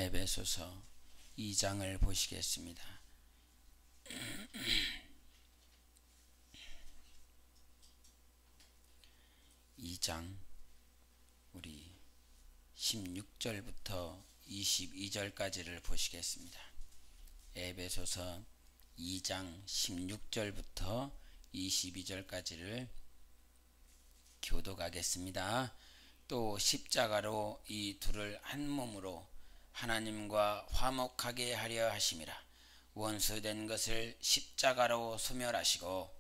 에베소서 2장을 보시겠습니다. 2장 우리 16절부터 22절까지를 보시겠습니다. 에베소서 2장 16절부터 22절까지를 교독하겠습니다. 또 십자가로 이 둘을 한 몸으로 하나님과 화목하게 하려 하심이라. 원수된 것을 십자가로 소멸하시고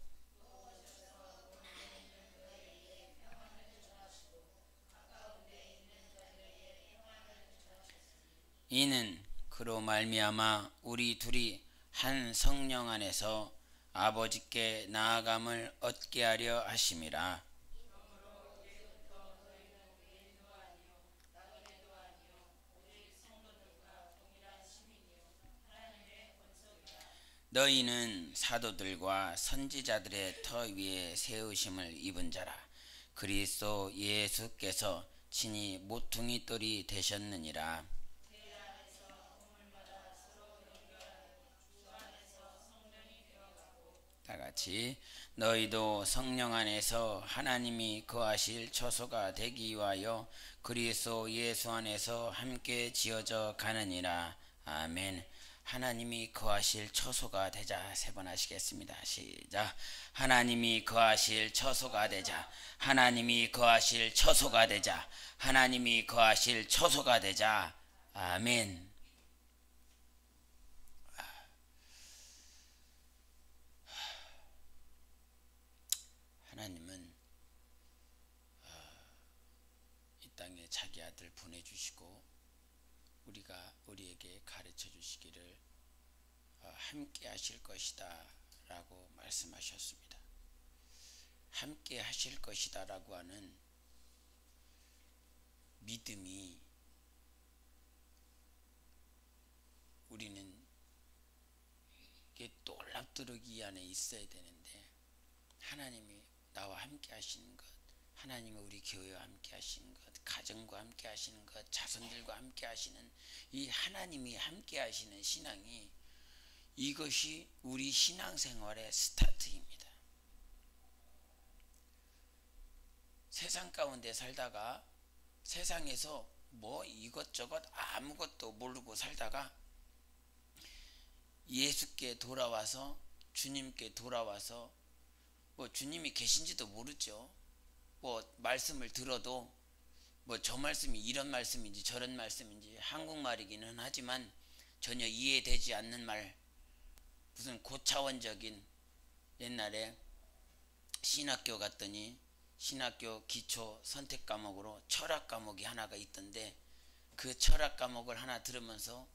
이는 그로 말미암아 우리 둘이 한 성령 안에서 아버지께 나아감을 얻게 하려 하심이라. 너희는 사도들과 선지자들의 터 위에 세우심을 입은 자라. 그리스도 예수께서 친히 모퉁이 돌이 되셨느니라. 다같이 너희도 성령 안에서 하나님이 거하실 처소가 되기 위하여 그리스도 예수 안에서 함께 지어져 가느니라. 아멘. 하나님이 거하실 처소가 되자. 세 번 하시겠습니다. 시작. 하나님이 거하실 처소가 되자. 하나님이 거하실 처소가 되자. 하나님이 거하실 처소가 되자. 아멘. 하나님은 이 땅에 자기 아들 보내주시고 우리에게 가르쳐 주시기를 함께 하실 것이다 라고 말씀하셨습니다. 함께 하실 것이다 라고 하는 믿음이 우리는 놀랍도록 이 안에 있어야 되는데, 하나님이 나와 함께 하시는 것, 하나님이 우리 교회와 함께 하시는 것, 가정과 함께 하시는 것, 자손들과 함께 하시는 이 하나님이 함께 하시는 신앙이, 이것이 우리 신앙생활의 스타트입니다. 세상 가운데 살다가 세상에서 뭐 이것저것 아무것도 모르고 살다가 예수께 돌아와서, 주님께 돌아와서, 뭐 주님이 계신지도 모르죠. 뭐 말씀을 들어도 뭐 저 말씀이 이런 말씀인지 저런 말씀인지 한국말이기는 하지만 전혀 이해되지 않는 말, 무슨 고차원적인, 옛날에 신학교 갔더니 신학교 기초 선택 과목으로 철학 과목이 하나가 있던데, 그 철학 과목을 하나 들으면서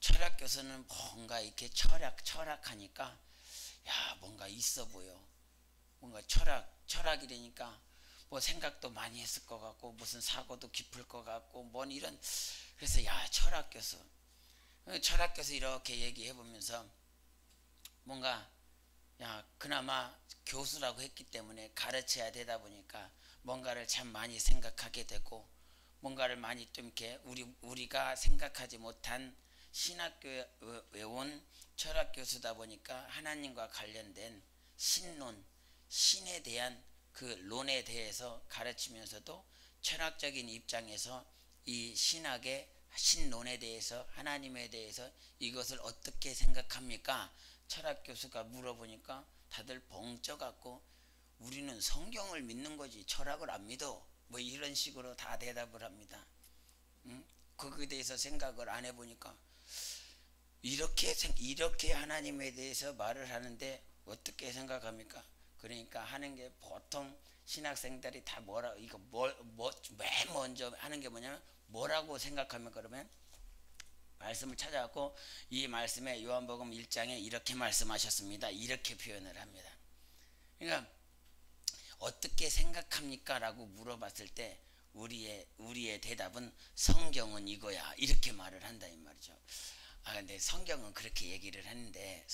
철학 교수는 뭔가 이렇게 철학하니까 야, 뭔가 있어 보여. 뭔가 철학이라니까 뭐 생각도 많이 했을 것 같고 무슨 사고도 깊을 것 같고 뭔 이런. 그래서 야, 철학 교수 이렇게 얘기해 보면서 뭔가, 야, 그나마 교수라고 했기 때문에 가르쳐야 되다 보니까 뭔가를 참 많이 생각하게 되고, 뭔가를 많이 좀 이렇게 우리가 생각하지 못한 신학교에 온 철학 교수다 보니까 하나님과 관련된 신론, 신에 대한 그 론에 대해서 가르치면서도 철학적인 입장에서 이 신학의 신론에 대해서, 하나님에 대해서 이것을 어떻게 생각합니까? 철학 교수가 물어보니까 다들 벙쪄갖고 우리는 성경을 믿는 거지 철학을 안 믿어, 뭐 이런 식으로 다 대답을 합니다. 거기에 대해서 생각을 안 해보니까 이렇게 하나님에 대해서 말을 하는데 어떻게 생각합니까? 그러니까 하는 게, 보통 신학생들이 다 맨 먼저 하는 게 뭐냐면, 뭐라고 생각하면, 그러면 말씀을 찾아갖고 이 말씀에 요한복음 1장에 이렇게 말씀하셨습니다, 이렇게 표현을 합니다. 그러니까 어떻게 생각합니까? 라고 물어봤을 때 우리의 대답은 성경은 이거야, 이렇게 말을 한다 이 말이죠. 근데 성경은 그렇게 얘기를 했는데,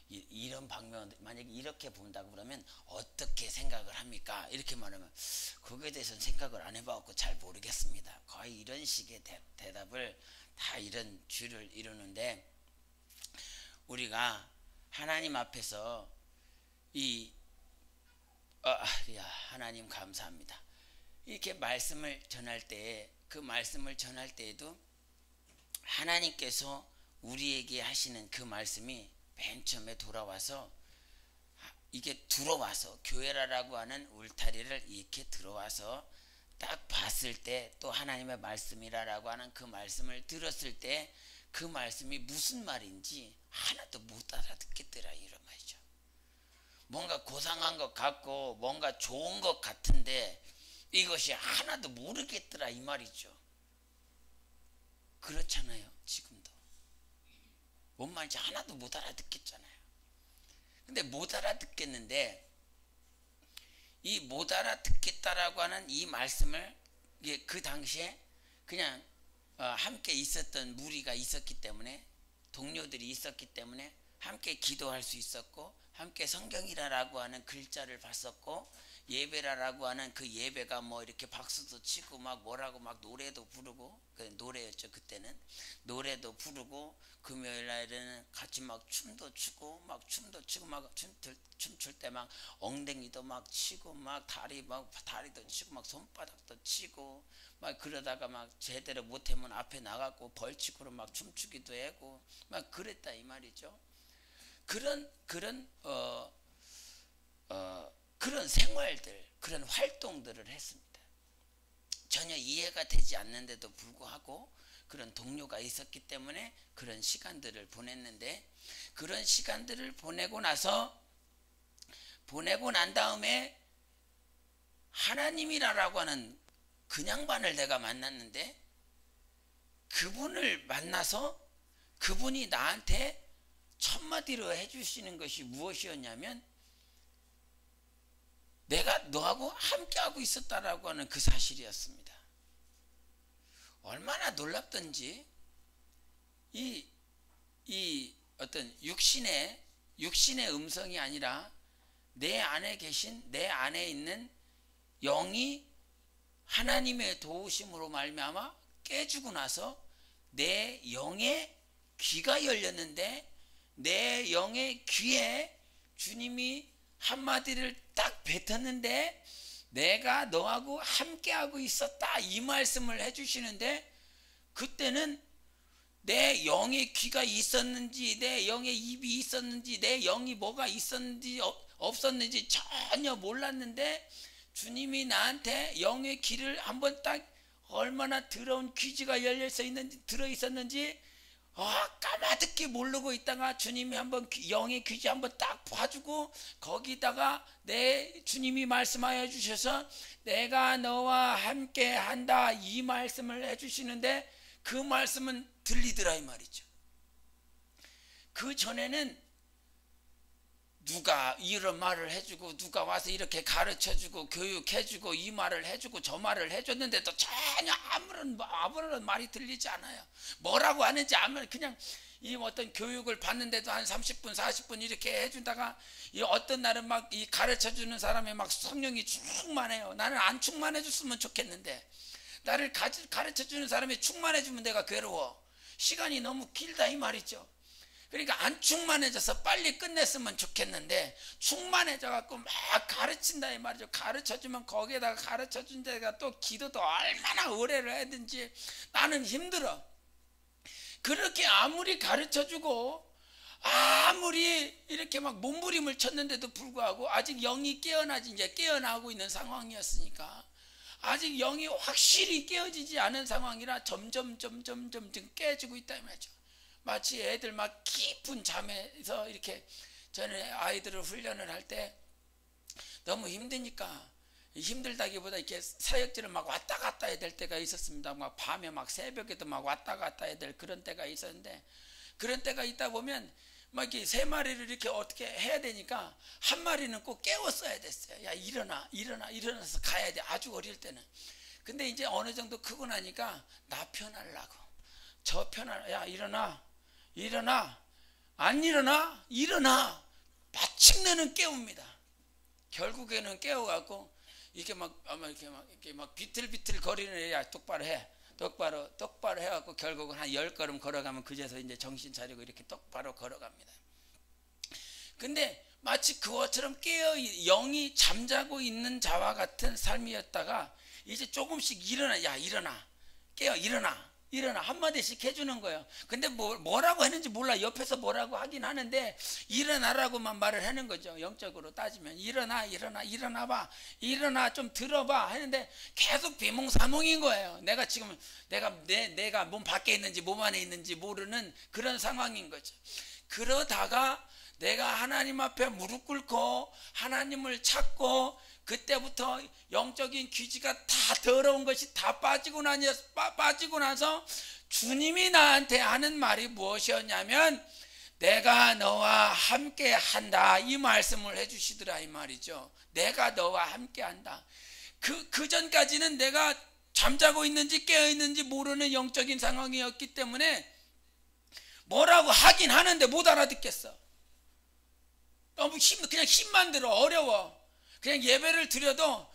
이런 방면, 만약에 이렇게 본다고 그러면 어떻게 생각을 합니까? 이렇게 말하면 그거에 대해서는 생각을 안 해봤고 잘 모르겠습니다. 거의 이런 식의 대답을 다 이런 줄을 이루는데, 우리가 하나님 앞에서 하나님 감사합니다. 이렇게 말씀을 전할 때, 그 말씀을 전할 때에도 하나님께서 우리에게 하시는 그 말씀이 맨 처음에 돌아와서, 이게 들어와서 교회라고 하는 울타리를 이렇게 들어와서 딱 봤을 때, 또 하나님의 말씀이라고 하는 그 말씀을 들었을 때 그 말씀이 무슨 말인지 하나도 못 알아듣겠더라, 이런 말이죠. 뭔가 고상한 것 같고 뭔가 좋은 것 같은데 이것이 하나도 모르겠더라, 이 말이죠. 그렇잖아요. 지금도 뭔 말인지 하나도 못 알아듣겠잖아요. 근데 못 알아듣겠는데, 이 못 알아듣겠다라고 하는 이 말씀을 그 당시에 그냥 함께 있었던 무리가 있었기 때문에, 동료들이 있었기 때문에 함께 기도할 수 있었고, 함께 성경이라고 하는 글자를 봤었고, 예배라고 하는 그 예배가 뭐 이렇게 박수도 치고 막 뭐라고 막 노래도 부르고, 그 노래였죠 그때는. 노래도 부르고 금요일 날에는 같이 막 춤도 추고 막 춤출 때 막 엉덩이도 막 치고 막 다리도 치고 막 손바닥도 치고 막 그러다가 막 제대로 못하면 앞에 나가고 벌칙으로 막 춤추기도 하고 막 그랬다, 이 말이죠. 그런 생활들, 그런 활동들을 했습니다. 전혀 이해가 되지 않는데도 불구하고 그런 동료가 있었기 때문에 그런 시간들을 보냈는데, 그런 시간들을 보내고 난 다음에 하나님이라고 하는 그냥반을 내가 만났는데, 그분을 만나서 그분이 나한테 첫마디로 해주시는 것이 무엇이었냐면, 내가 너하고 함께하고 있었다라고 하는 그 사실이었습니다. 얼마나 놀랍던지, 이 어떤 육신의 음성이 아니라 내 안에 있는 영이 하나님의 도우심으로 말미암아 깨지고 나서 내 영의 귀가 열렸는데, 내 영의 귀에 주님이 한마디를 딱 뱉었는데, 내가 너하고 함께하고 있었다, 이 말씀을 해주시는데, 그때는 내 영의 귀가 있었는지, 내 영의 입이 있었는지, 내 영이 뭐가 있었는지 없었는지 전혀 몰랐는데, 주님이 나한테 영의 귀를 한번 딱, 얼마나 더러운 귀지가 들어있었는지 까마득히 모르고 있다가 주님이 한번 영의 귀지 한번 딱 봐주고, 거기다가 주님이 말씀하여 주셔서 내가 너와 함께 한다, 이 말씀을 해주시는데, 그 말씀은 들리더라, 이 말이죠. 그 전에는 누가 이런 말을 해주고, 누가 와서 이렇게 가르쳐주고 교육해주고 이 말을 해주고 저 말을 해줬는데도 전혀 아무런 말이 들리지 않아요. 뭐라고 하는지 그냥 이 어떤 교육을 받는데도 한 30분 40분 이렇게 해준다가, 이 어떤 날은 막 이 가르쳐주는 사람이 막 성령이 충만해요. 나는 안 충만해줬으면 좋겠는데, 나를 가르쳐주는 사람이 충만해주면 내가 괴로워. 시간이 너무 길다, 이 말이죠. 그러니까 안 충만해져서 빨리 끝냈으면 좋겠는데, 충만해져 갖고 막 가르친다, 이 말이죠. 가르쳐주면 거기에다가 가르쳐준 데가 또 기도도 얼마나 의뢰를 해야든지 나는 힘들어. 그렇게 아무리 가르쳐주고 아무리 이렇게 막 몸부림을 쳤는데도 불구하고 아직 영이 깨어나고 있는 상황이었으니까, 아직 영이 확실히 깨어지지 않은 상황이라 점점 깨지고 있다, 이 말이죠. 마치 애들 막 깊은 잠에서 이렇게, 전에 아이들을 훈련을 할 때 너무 힘드니까, 힘들다기보다 이렇게 사역지를 막 왔다 갔다 해야 될 때가 있었습니다. 막 밤에 막 새벽에도 막 왔다 갔다 해야 될 그런 때가 있었는데, 그런 때가 있다 보면 막 이렇게 세 마리를 이렇게 어떻게 해야 되니까 한 마리는 꼭 깨웠어야 됐어요. 야, 일어나서 가야 돼. 아주 어릴 때는. 근데 이제 어느 정도 크고 나니까 나 편하려고, 야, 일어나. 안 일어나? 일어나. 마침내는 깨웁니다. 결국에는 깨워갖고 이렇게 막 비틀비틀 거리는 야 똑바로 해. 똑바로 해갖고 결국은 한 10걸음 걸어가면 그제서 이제 정신 차리고 이렇게 똑바로 걸어갑니다. 근데 마치 그것처럼 영이 잠자고 있는 자와 같은 삶이었다가 이제 조금씩 일어나. 야 일어나. 깨어 일어나 한마디씩 해주는 거예요. 근데 뭐라고 했는지 몰라. 옆에서 뭐라고 하긴 하는데 일어나라고만 말을 하는 거죠. 영적으로 따지면 일어나봐, 일어나 좀 들어봐 하는데 계속 비몽사몽인 거예요. 내가 지금 내가 몸 밖에 있는지 몸 안에 있는지 모르는 그런 상황인 거죠. 그러다가 내가 하나님 앞에 무릎 꿇고 하나님을 찾고 그때부터 영적인 귀지가 다 더러운 것이 다 빠지고 나서 주님이 나한테 하는 말이 무엇이었냐면 내가 너와 함께 한다 이 말씀을 해주시더라 이 말이죠. 내가 너와 함께 한다. 그 전까지는 내가 잠자고 있는지 깨어 있는지 모르는 영적인 상황이었기 때문에 뭐라고 하긴 하는데 못 알아듣겠어. 너무 그냥 힘만 들어. 어려워. 그냥 예배를 드려도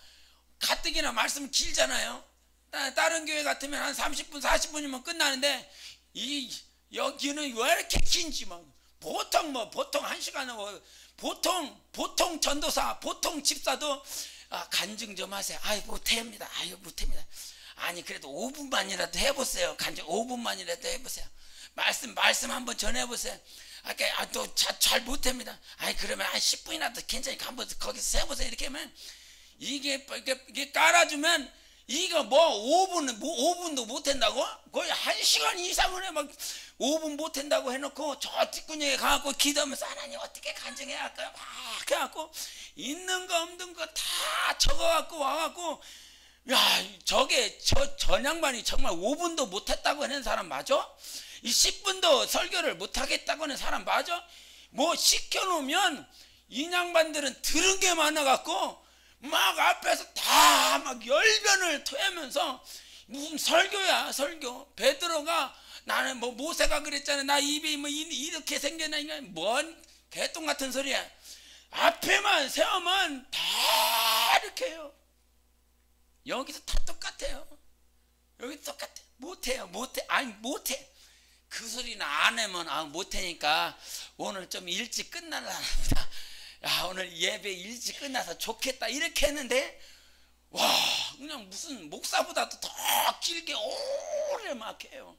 가뜩이나 말씀 길잖아요. 다른 교회 같으면 한 30분 40분이면 끝나는데 여기는 왜 이렇게 긴지 막 보통 1시간은 보통 전도사 보통 집사도 간증 좀 하세요. 못합니다. 못합니다. 아니 그래도 5분만이라도 해보세요. 간증 5분만이라도 해보세요. 말씀 한번 전해보세요. 또 잘 못합니다. 그러면 10분이라도 괜찮으니까 한번 거기서 세보세요. 이렇게 하면 이게 깔아주면 이거 5분도 못한다고? 거의 1시간 이상을 해. 막 5분 못한다고 해놓고 저 뒷구녕에 가갖고 기도하면서 하나님 어떻게 간증해야 할까요? 막 해갖고 있는 거 없는 거 다 적어갖고 와갖고 저 양반이 정말 5분도 못했다고 하는 사람 맞아? 이 10분도 설교를 못하겠다고 하는 사람 맞아? 시켜놓으면 이 양반들은 들은 게 많아갖고 막 앞에서 다 막 열변을 토하면서 무슨 설교야 설교. 베드로가 나는 모세가 그랬잖아. 나 입이 이렇게 생겨나니까 뭔 개똥 같은 소리야. 앞에만 세우면 다 이렇게 해요. 여기서 다 똑같아요. 여기 똑같아. 못해. 그 소리는 안 하면 못하니까 오늘 좀 일찍 끝날라 합니다. 오늘 예배 일찍 끝나서 좋겠다 이렇게 했는데 그냥 무슨 목사보다도 더 길게 오래 막 해요.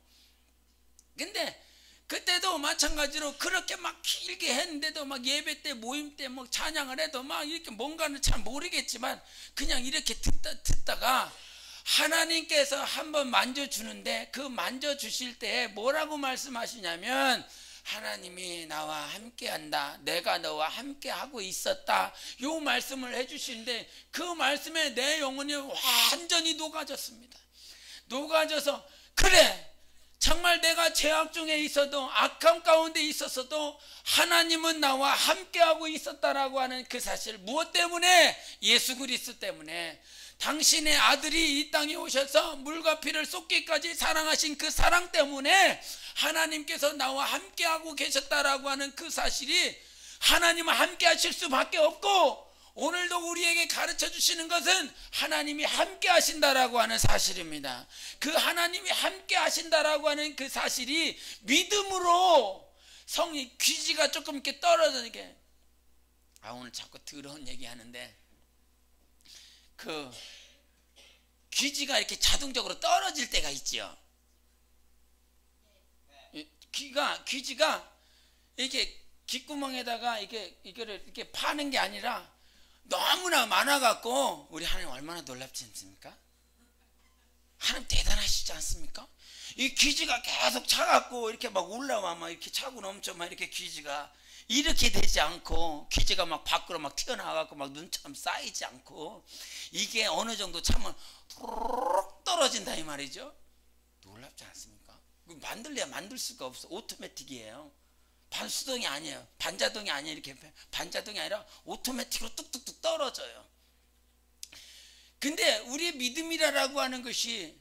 근데 그때도 마찬가지로 그렇게 막 길게 했는데도 막 예배 때 모임 때 막 찬양을 해도 막 이렇게 뭔가는 잘 모르겠지만 그냥 이렇게 듣다가 하나님께서 한번 만져주는데 그 만져주실 때 뭐라고 말씀하시냐면 하나님이 나와 함께한다. 내가 너와 함께하고 있었다. 요 말씀을 해주시는데 그 말씀에 내 영혼이 완전히 녹아졌습니다. 녹아져서 그래 정말 내가 죄악 중에 있어도 악함 가운데 있었어도 하나님은 나와 함께하고 있었다라고 하는 그 사실. 무엇 때문에? 예수 그리스도 때문에. 당신의 아들이 이 땅에 오셔서 물과 피를 쏟기까지 사랑하신 그 사랑 때문에 하나님께서 나와 함께하고 계셨다라고 하는 그 사실이 하나님은 함께 하실 수밖에 없고 오늘도 우리에게 가르쳐 주시는 것은 하나님이 함께 하신다라고 하는 사실입니다. 그 하나님이 함께 하신다라고 하는 그 사실이 믿음으로 성이 귀지가 조금 이렇게 떨어지게 오늘 자꾸 더러운 얘기하는데 그 귀지가 이렇게 자동적으로 떨어질 때가 있죠. 귀지가 이렇게 귓구멍에다가 이거를 이렇게 파는 게 아니라 너무나 많아갖고 우리 하나님 얼마나 놀랍지 않습니까? 하나님 대단하시지 않습니까? 이 귀지가 계속 차갖고 이렇게 막 올라와 막 이렇게 차고 넘쳐 막 이렇게 귀지가 이렇게 되지 않고 귀지가 막 밖으로 막 튀어나와갖고 막 눈처럼 쌓이지 않고 이게 어느 정도 차면 후루룩 떨어진다 이 말이죠. 놀랍지 않습니까? 만들래야 만들 수가 없어. 오토매틱이에요. 반수동이 아니에요. 반자동이 아니에요. 이렇게 반자동이 아니라 오토매틱으로 뚝뚝뚝 떨어져요. 근데 우리의 믿음이라고 하는 것이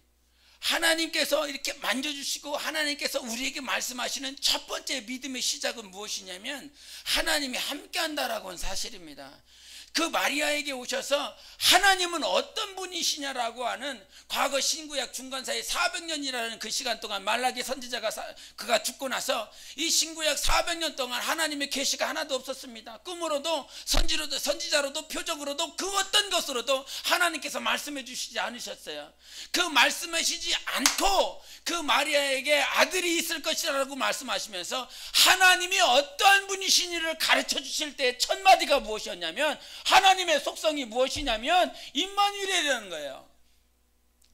하나님께서 이렇게 만져주시고 하나님께서 우리에게 말씀하시는 첫 번째 믿음의 시작은 무엇이냐면 하나님이 함께한다라고 하는 사실입니다. 그 마리아에게 오셔서 하나님은 어떤 분이시냐라고 하는 과거 신구약 중간 사이 400년이라는 그 시간 동안 말라기 선지자가 그가 죽고 나서 이 신구약 400년 동안 하나님의 계시가 하나도 없었습니다. 꿈으로도 선지자로도 표적으로도 그 어떤 것으로도 하나님께서 말씀해 주시지 않으셨어요. 그 말씀하시지 않고 그 마리아에게 아들이 있을 것이라고 말씀하시면서 하나님이 어떠한 분이시니를 가르쳐 주실 때 첫 마디가 무엇이었냐면 하나님의 속성이 무엇이냐면 임마누엘이라는 거예요.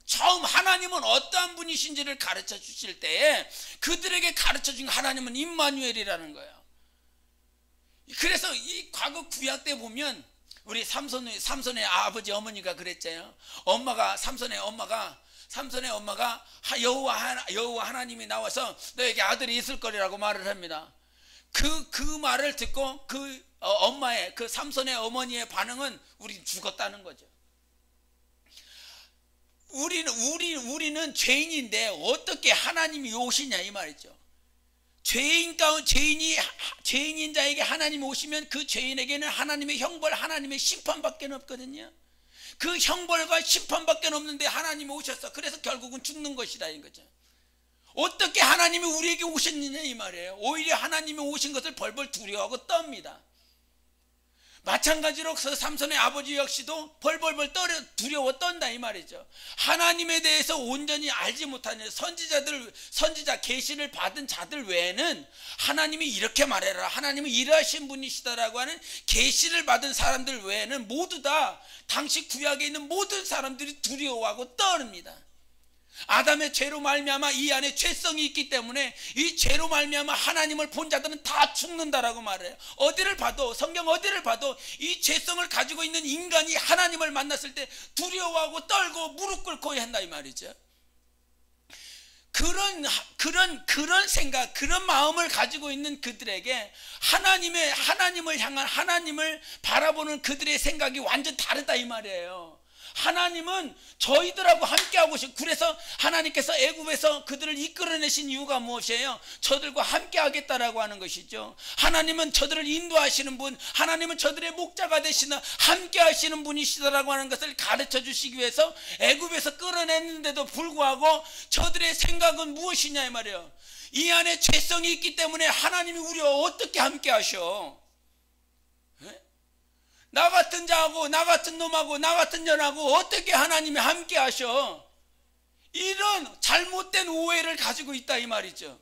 처음 하나님은 어떠한 분이신지를 가르쳐 주실 때에 그들에게 가르쳐 준 하나님은 임마누엘이라는 거예요. 그래서 이 과거 구약 때 보면 우리 삼손의 아버지 어머니가 그랬잖아요. 삼손의 엄마가 여호와 하나님이 나와서 너에게 아들이 있을 거리라고 말을 합니다. 그 말을 듣고 그 삼손의 어머니의 반응은 우린 죽었다는 거죠. 우리는 죄인인데 어떻게 하나님이 오시냐 이 말이죠. 죄인인 자에게 하나님이 오시면 그 죄인에게는 하나님의 형벌, 하나님의 심판밖에 없거든요. 그 형벌과 심판밖에 없는데 하나님이 오셨어. 그래서 결국은 죽는 것이다 이 거죠. 어떻게 하나님이 우리에게 오셨느냐 이 말이에요. 오히려 하나님이 오신 것을 벌벌 두려워하고 떱니다. 마찬가지로 그 삼손의 아버지 역시도 벌벌벌 두려워 떤다 이 말이죠. 하나님에 대해서 온전히 알지 못하는 선지자 계시를 받은 자들 외에는 하나님이 이렇게 말해라, 하나님은 이러하신 분이시다라고 하는 계시를 받은 사람들 외에는 모두 다 당시 구약에 있는 모든 사람들이 두려워하고 떠릅니다. 아담의 죄로 말미암아 이 안에 죄성이 있기 때문에 이 죄로 말미암아 하나님을 본 자들은 다 죽는다라고 말해요. 성경 어디를 봐도 이 죄성을 가지고 있는 인간이 하나님을 만났을 때 두려워하고 떨고 무릎 꿇고 한다 이 말이죠. 그런 생각, 그런 마음을 가지고 있는 그들에게 하나님을 향한 하나님을 바라보는 그들의 생각이 완전 다르다 이 말이에요. 하나님은 저희들하고 함께하고 그래서 하나님께서 애굽에서 그들을 이끌어내신 이유가 무엇이에요? 저들과 함께하겠다라고 하는 것이죠. 하나님은 저들을 인도하시는 분, 하나님은 저들의 목자가 되시는 함께하시는 분이시다라고 하는 것을 가르쳐 주시기 위해서 애굽에서 끌어냈는데도 불구하고 저들의 생각은 무엇이냐 이 말이에요. 이 안에 죄성이 있기 때문에 하나님이 우리와 어떻게 함께하셔? 나 같은 자하고 나 같은 놈하고 나 같은 년하고 어떻게 하나님이 함께 하셔? 이런 잘못된 오해를 가지고 있다 이 말이죠.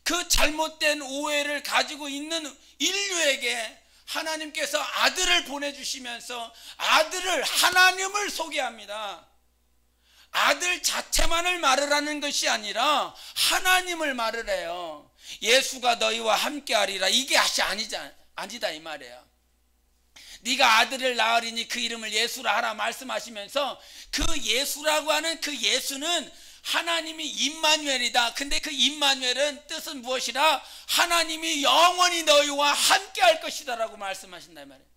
그 잘못된 오해를 가지고 있는 인류에게 하나님께서 아들을 보내주시면서 하나님을 소개합니다. 아들 자체만을 말을 하는 것이 아니라 하나님을 말을 해요. 예수가 너희와 함께하리라, 이게 아니다 이 말이에요. 네가 아들을 낳으리니 그 이름을 예수라 하라 말씀하시면서 그 예수라고 하는 그 예수는 하나님이 임마누엘이다. 근데 그 임마누엘은 뜻은 무엇이라? 하나님이 영원히 너희와 함께 할 것이다 라고 말씀하신다 말이에요.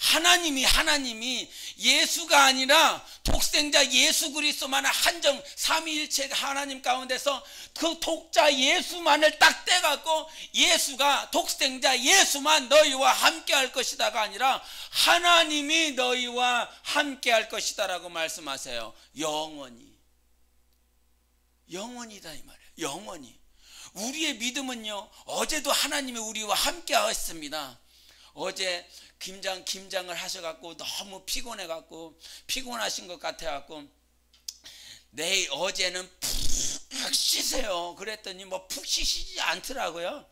하나님이 예수가 아니라 독생자 예수 그리스도만 한정 삼위일체 하나님 가운데서 그 독자 예수만을 딱 떼갖고 예수가 독생자 예수만 너희와 함께 할 것이다가 아니라 하나님이 너희와 함께 할 것이다 라고 말씀하세요. 영원이다 이 말이에요. 영원히. 우리의 믿음은요, 어제도 하나님이 우리와 함께 하셨습니다. 어제 김장을 하셔갖고 너무 피곤하신 것 같아갖고 어제는 푹 쉬세요 그랬더니 푹 쉬시지 않더라고요.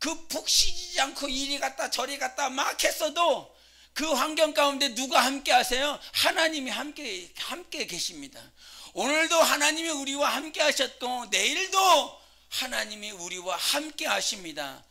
그 푹 쉬지 않고 이리 갔다 저리 갔다 막 했어도 그 환경 가운데 누가 함께 하세요? 하나님이 함께 계십니다. 오늘도 하나님이 우리와 함께 하셨고 내일도 하나님이 우리와 함께 하십니다.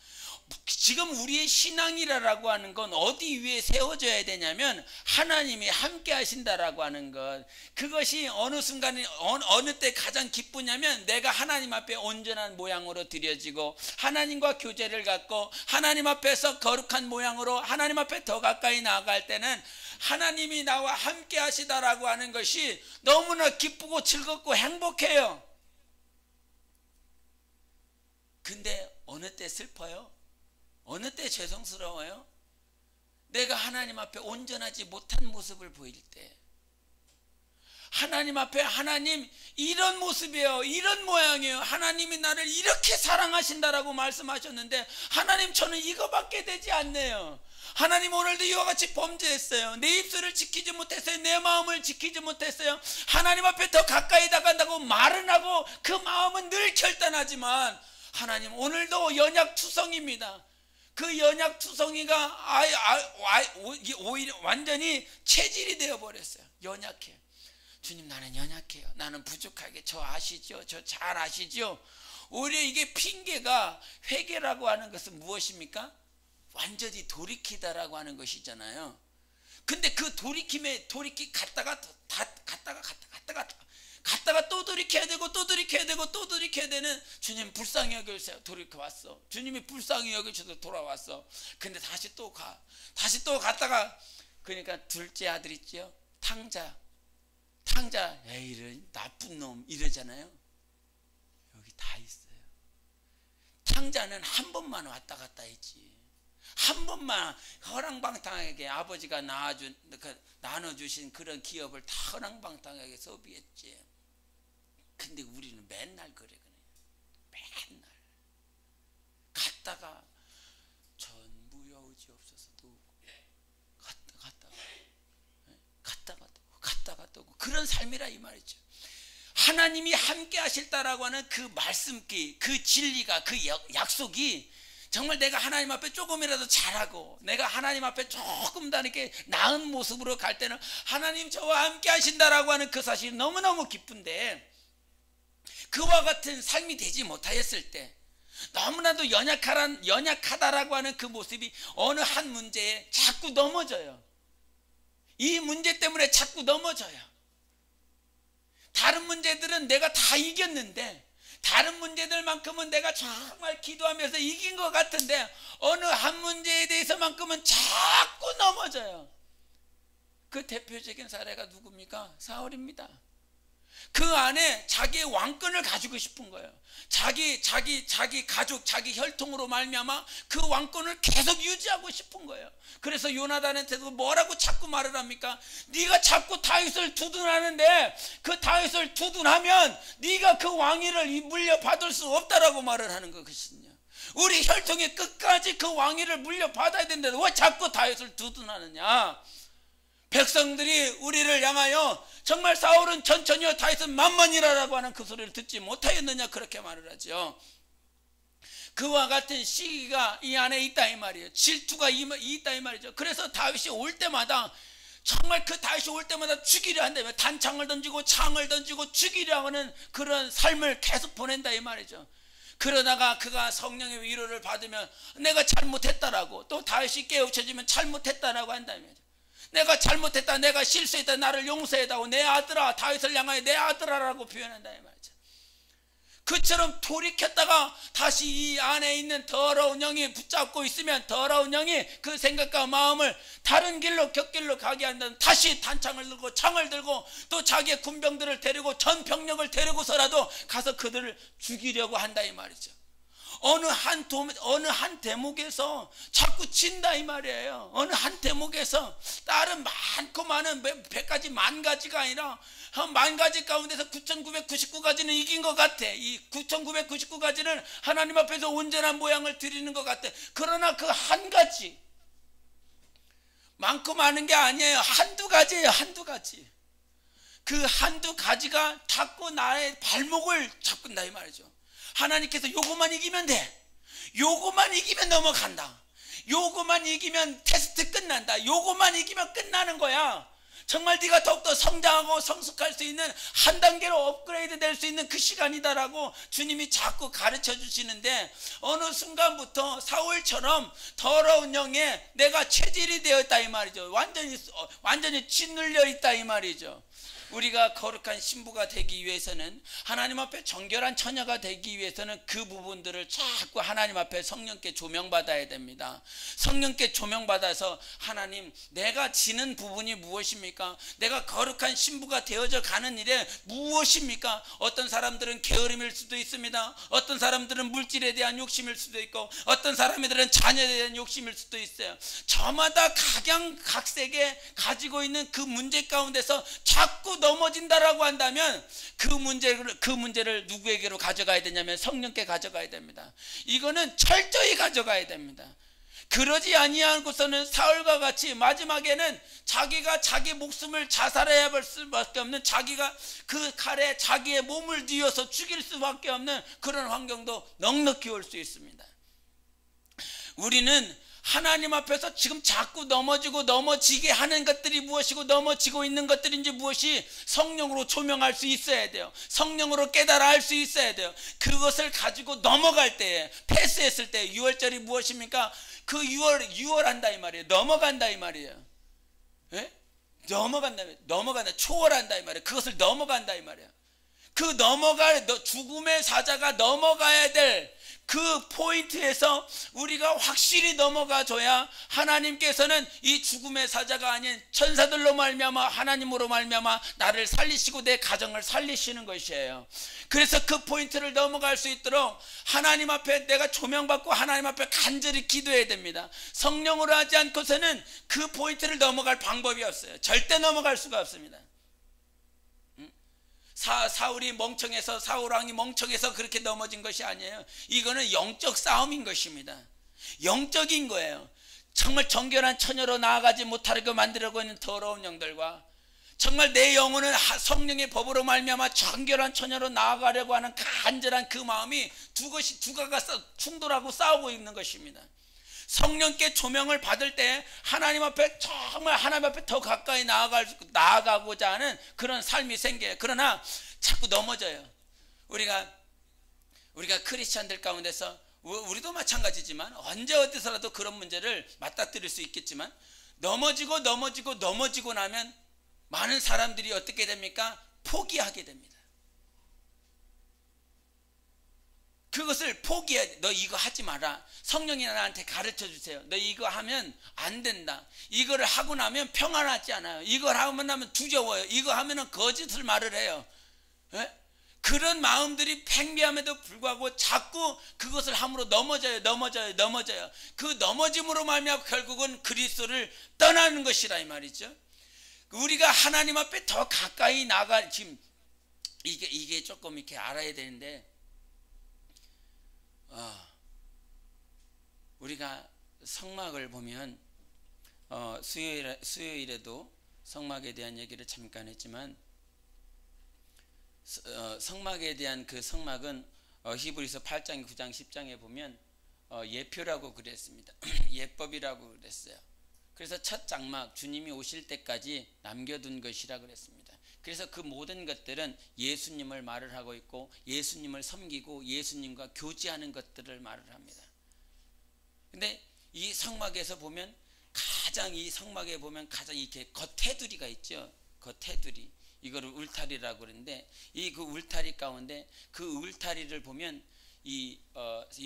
지금 우리의 신앙이라고 하는 건 어디 위에 세워져야 되냐면 하나님이 함께 하신다라고 하는 것, 그것이 어느 순간에 어느 때 가장 기쁘냐면 내가 하나님 앞에 온전한 모양으로 드려지고 하나님과 교제를 갖고 하나님 앞에서 거룩한 모양으로 하나님 앞에 더 가까이 나아갈 때는 하나님이 나와 함께 하시다라고 하는 것이 너무나 기쁘고 즐겁고 행복해요. 근데 어느 때 슬퍼요? 어느 때 죄송스러워요? 내가 하나님 앞에 온전하지 못한 모습을 보일 때, 하나님 앞에 하나님 이런 모습이에요, 이런 모양이에요, 하나님이 나를 이렇게 사랑하신다라고 말씀하셨는데 하나님 저는 이거밖에 되지 않네요. 하나님 오늘도 이와 같이 범죄했어요. 내 입술을 지키지 못했어요. 내 마음을 지키지 못했어요. 하나님 앞에 더 가까이 나간다고 말은 하고 그 마음은 늘 결단하지만 하나님 오늘도 연약투성입니다. 그 연약투성이가 오히려 완전히 체질이 되어버렸어요. 연약해. 주님 나는 연약해요. 나는 부족하게. 저 아시죠? 저 잘 아시죠? 오히려 이게 핑계가, 회개라고 하는 것은 무엇입니까? 완전히 돌이키다라고 하는 것이잖아요. 근데 그 갔다가 또 돌이켜야 되고 또 돌이켜야 되고 또 돌이켜야 되는, 주님 불쌍히 여겨주세요. 돌이켜 왔어. 주님이 불쌍히 여겨주셔서 돌아왔어. 근데 다시 또 갔다가, 그러니까 둘째 아들 있죠, 탕자 에이 이런 나쁜 놈 이러잖아요. 여기 다 있어요. 탕자는 한 번만 왔다 갔다 했지. 한 번만 허랑방탕하게 아버지가 나눠주신 그런 기업을 다 허랑방탕하게 소비했지. 근데 우리는 맨날 그래. 맨날 갔다가 전부여의지없어서도 갔다가 또 그런 삶이라 이 말이죠. 하나님이 함께 하실다라고 하는 그 말씀기, 그 진리가, 그 약속이 정말 내가 하나님 앞에 조금이라도 잘하고 내가 하나님 앞에 조금 더 이렇게 나은 모습으로 갈 때는 하나님 저와 함께 하신다라고 하는 그 사실이 너무너무 기쁜데, 그와 같은 삶이 되지 못하였을 때 너무나도 연약하다라고 하는 그 모습이 어느 한 문제에 자꾸 넘어져요. 이 문제 때문에 자꾸 넘어져요. 다른 문제들은 내가 다 이겼는데, 다른 문제들만큼은 내가 정말 기도하면서 이긴 것 같은데 어느 한 문제에 대해서만큼은 자꾸 넘어져요. 그 대표적인 사례가 누굽니까? 사울입니다. 그 안에 자기의 왕권을 가지고 싶은 거예요. 자기 가족, 자기 혈통으로 말미암아 그 왕권을 계속 유지하고 싶은 거예요. 그래서 요나단한테도 뭐라고 자꾸 말을 합니까? 네가 자꾸 다윗을 두둔하는데 그 다윗을 두둔하면 네가 그 왕위를 물려받을 수 없다라고 말을 하는 것이냐. 우리 혈통의 끝까지 그 왕위를 물려받아야 되는데 왜 자꾸 다윗을 두둔하느냐. 백성들이 우리를 향하여 정말 사울은 천천히요 다윗은 만만이라고 하는 그 소리를 듣지 못하였느냐, 그렇게 말을 하죠. 그와 같은 시기가 이 안에 있다 이 말이에요. 질투가 있다 이 말이죠. 그래서 다윗이 올 때마다, 정말 그 다윗이 올 때마다 죽이려 한다면 단창을 던지고 창을 던지고 죽이려 하는 그런 삶을 계속 보낸다 이 말이죠. 그러다가 그가 성령의 위로를 받으면 내가 잘못했다라고, 또 다윗이 깨우쳐지면 잘못했다라고 한다면, 내가 잘못했다, 내가 실수했다, 나를 용서해다오, 내 아들아, 다윗을 향하여 내 아들아라고 표현한다 이 말이죠. 그처럼 돌이켰다가 다시 이 안에 있는 더러운 영이 붙잡고 있으면 더러운 영이 그 생각과 마음을 다른 길로, 곁길로 가게 한다면 다시 단창을 들고 창을 들고 또 자기의 군병들을 데리고 전 병력을 데리고서라도 가서 그들을 죽이려고 한다 이 말이죠. 어느 한 대목에서 자꾸 진다 이 말이에요. 어느 한 대목에서 다른 많고 많은 100가지 만 가지가 아니라 한 만 가지 가운데서 9,999가지는 이긴 것 같아. 이 9,999가지는 하나님 앞에서 온전한 모양을 드리는 것 같아. 그러나 그 한 가지, 많고 많은 게 아니에요. 한두 가지예요. 한두 가지. 그 한두 가지가 자꾸 나의 발목을 잡는다 이 말이죠. 하나님께서 요거만 이기면 돼. 요거만 이기면 넘어간다. 요거만 이기면 테스트 끝난다. 요거만 이기면 끝나는 거야. 정말 네가 더욱더 성장하고 성숙할 수 있는 한 단계로 업그레이드 될 수 있는 그 시간이다라고 주님이 자꾸 가르쳐 주시는데, 어느 순간부터 사울처럼 더러운 영에 내가 체질이 되었다 이 말이죠. 완전히 짓눌려 있다 이 말이죠. 우리가 거룩한 신부가 되기 위해서는, 하나님 앞에 정결한 처녀가 되기 위해서는 그 부분들을 자꾸 하나님 앞에 성령께 조명받아야 됩니다. 성령께 조명받아서 하나님, 내가 지는 부분이 무엇입니까? 내가 거룩한 신부가 되어져 가는 일에 무엇입니까? 어떤 사람들은 게으름일 수도 있습니다. 어떤 사람들은 물질에 대한 욕심일 수도 있고, 어떤 사람들은 자녀에 대한 욕심일 수도 있어요. 저마다 각양각색에 가지고 있는 그 문제 가운데서 자꾸 넘어진다라고 한다면 그 문제를 누구에게로 가져가야 되냐면 성령께 가져가야 됩니다. 이거는 철저히 가져가야 됩니다. 그러지 아니하고서는 사울과 같이 마지막에는 자기가 자기 목숨을 자살해야 할 수밖에 없는, 자기가 그 칼에 자기의 몸을 뉘어서 죽일 수밖에 없는 그런 환경도 넉넉히 올 수 있습니다. 우리는 하나님 앞에서 지금 자꾸 넘어지게 하는 것들이 무엇이고 넘어지고 있는 것들인지 무엇이 성령으로 조명할 수 있어야 돼요. 성령으로 깨달아 알 수 있어야 돼요. 그것을 가지고 넘어갈 때에, 패스했을 때, 유월절이 무엇입니까? 그 유월한다 이 말이에요. 넘어간다 이 말이에요. 예? 넘어간다, 초월한다 이 말이에요. 그것을 넘어간다 이 말이에요. 그 죽음의 사자가 넘어가야 될 그 포인트에서 우리가 확실히 넘어가줘야 하나님께서는 이 죽음의 사자가 아닌 천사들로 말미암아, 하나님으로 말미암아 나를 살리시고 내 가정을 살리시는 것이에요. 그래서 그 포인트를 넘어갈 수 있도록 하나님 앞에 내가 조명받고 하나님 앞에 간절히 기도해야 됩니다. 성령으로 하지 않고서는 그 포인트를 넘어갈 방법이 없어요. 절대 넘어갈 수가 없습니다. 사울 왕이 멍청해서 그렇게 넘어진 것이 아니에요. 이거는 영적 싸움인 것입니다. 영적인 거예요. 정말 정결한 처녀로 나아가지 못하게 만들려고 하는 더러운 영들과, 정말 내 영혼은 성령의 법으로 말미암아 정결한 처녀로 나아가려고 하는 간절한 그 마음이 두가가 충돌하고 싸우고 있는 것입니다. 성령께 조명을 받을 때 하나님 앞에, 정말 하나님 앞에 더 가까이 나아가고자 하는 그런 삶이 생겨요. 그러나 자꾸 넘어져요. 우리가 크리스찬들 가운데서, 우리도 마찬가지지만 언제 어디서라도 그런 문제를 맞닥뜨릴 수 있겠지만, 넘어지고 나면 많은 사람들이 어떻게 됩니까? 포기하게 됩니다. 그것을 포기해. 너 이거 하지 마라. 성령이 나한테 가르쳐 주세요. 너 이거 하면 안 된다. 이거를 하고 나면 평안하지 않아요. 이걸 하고 나면 두려워요. 이거 하면은 거짓을 말을 해요. 예? 그런 마음들이 팽배함에도 불구하고 자꾸 그것을 함으로 넘어져요. 그 넘어짐으로 말미암아 결국은 그리스도를 떠나는 것이라 이 말이죠. 우리가 하나님 앞에 더 가까이 지금 이게 조금 이렇게 알아야 되는데, 우리가 성막을 보면 수요일에도 성막에 대한 얘기를 잠깐 했지만, 성막에 대한 그 성막은 히브리서 8장, 9장, 10장에 보면 예표라고 그랬습니다. 예법이라고 그랬어요. 그래서 첫 장막, 주님이 오실 때까지 남겨둔 것이라 그랬습니다. 그래서 그 모든 것들은 예수님을 말을 하고 있고, 예수님을 섬기고 예수님과 교제하는 것들을 말을 합니다. 근데 이 성막에서 보면 가장 이렇게 겉테두리가 있죠. 겉테두리, 이거를 울타리라고 그러는데, 이 그 울타리 가운데 그 울타리를 보면 이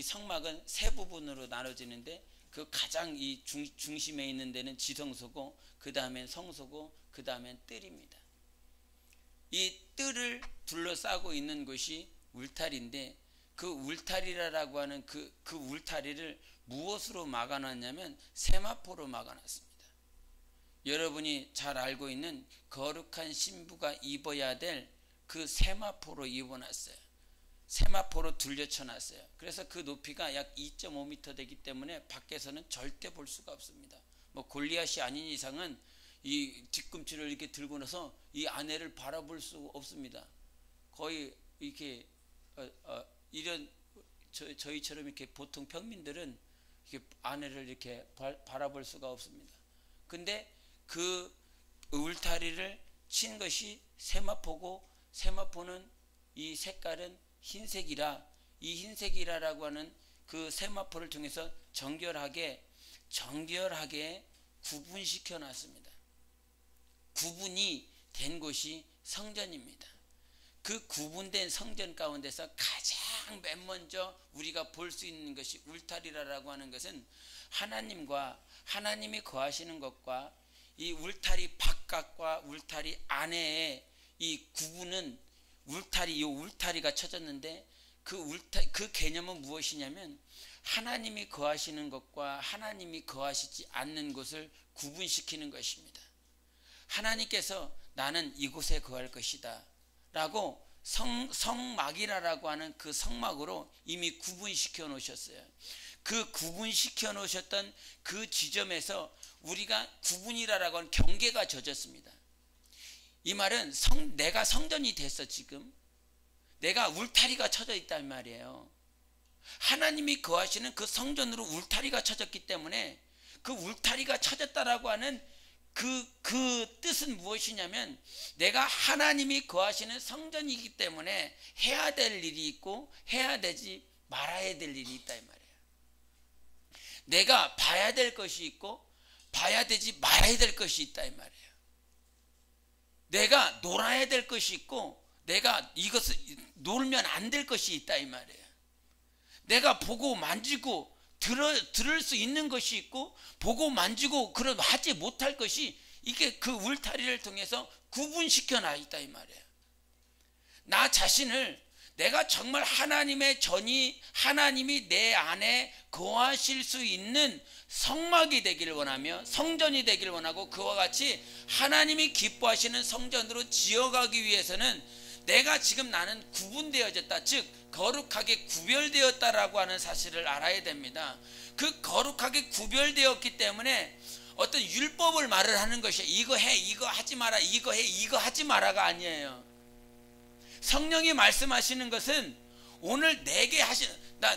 성막은 세 부분으로 나눠지는데, 그 가장 이 중심에 있는 데는 지성소고, 그 다음엔 성소고, 그 다음엔 뜰입니다. 이 뜰을 둘러싸고 있는 것이 울타리인데, 그 울타리라고 하는 그 울타리를 무엇으로 막아놨냐면 세마포로 막아놨습니다. 여러분이 잘 알고 있는 거룩한 신부가 입어야 될 그 세마포로 입어놨어요. 세마포로 둘러쳐놨어요. 그래서 그 높이가 약 2.5m 되기 때문에 밖에서는 절대 볼 수가 없습니다. 뭐 골리앗이 아닌 이상은 이 뒤꿈치를 이렇게 들고 나서 이 아내를 바라볼 수 없습니다. 거의 이렇게 이런 저희처럼 이렇게 보통 평민들은 이렇게 아내를 이렇게 바라볼 수가 없습니다. 근데 그 울타리를 친 것이 세마포고, 세마포는 이 색깔은 흰색이라, 이 흰색이라라고 하는 그 세마포를 통해서 정결하게 구분시켜 놨습니다. 구분이 된 곳이 성전입니다. 그 구분된 성전 가운데서 가장 맨 먼저 우리가 볼 수 있는 것이 울타리라고 하는 것은 하나님이 거하시는 것과 이 울타리 바깥과 울타리 안에의 이 구분은 이 울타리가 쳐졌는데 그 개념은 무엇이냐면 하나님이 거하시는 것과 하나님이 거하시지 않는 곳을 구분시키는 것입니다. 하나님께서 나는 이곳에 거할 것이다 라고 성막이라고 하는 그 성막으로 이미 구분시켜 놓으셨어요. 그 구분시켜 놓으셨던 그 지점에서 우리가 구분이라고 하는 경계가 젖었습니다. 이 말은 내가 성전이 됐어. 지금 내가 울타리가 쳐져 있단 말이에요. 하나님이 거하시는 그 성전으로 울타리가 쳐졌기 때문에 그 울타리가 쳐졌다라고 하는 그 뜻은 무엇이냐면 내가 하나님이 거하시는 성전이기 때문에 해야 될 일이 있고 해야 되지 말아야 될 일이 있다 이 말이에요. 내가 봐야 될 것이 있고 봐야 되지 말아야 될 것이 있다 이 말이에요. 내가 놀아야 될 것이 있고 내가 이것을 놀면 안 될 것이 있다 이 말이에요. 내가 보고 만지고 들을 수 있는 것이 있고 보고 만지고 그런 하지 못할 것이 이게 그 울타리를 통해서 구분시켜 놔 있다 이 말이에요. 나 자신을 내가 정말 하나님의 전이 하나님이 내 안에 거하실 수 있는 성막이 되기를 원하며 성전이 되기를 원하고 그와 같이 하나님이 기뻐하시는 성전으로 지어가기 위해서는 내가 지금 나는 구분되어졌다, 즉 거룩하게 구별되었다라고 하는 사실을 알아야 됩니다. 그 거룩하게 구별되었기 때문에 어떤 율법을 말을 하는 것이 이거 해, 이거 하지 마라, 이거 해, 이거 하지 마라가 아니에요. 성령이 말씀하시는 것은 오늘 내게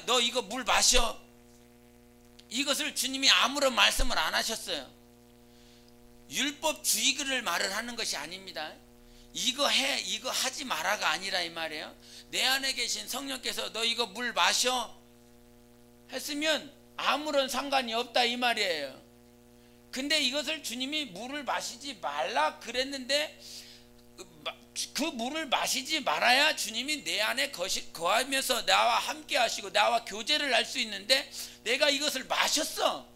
너 이거 물 마셔. 이것을 주님이 아무런 말씀을 안 하셨어요. 율법주의를 말을 하는 것이 아닙니다. 이거 해, 이거 하지 마라가 아니라 이 말이에요. 내 안에 계신 성령께서 너 이거 물 마셔 했으면 아무런 상관이 없다 이 말이에요. 근데 이것을 주님이 물을 마시지 말라 그랬는데 그 물을 마시지 말아야 주님이 내 안에 거하면서 나와 함께 하시고 나와 교제를 할 수 있는데 내가 이것을 마셨어.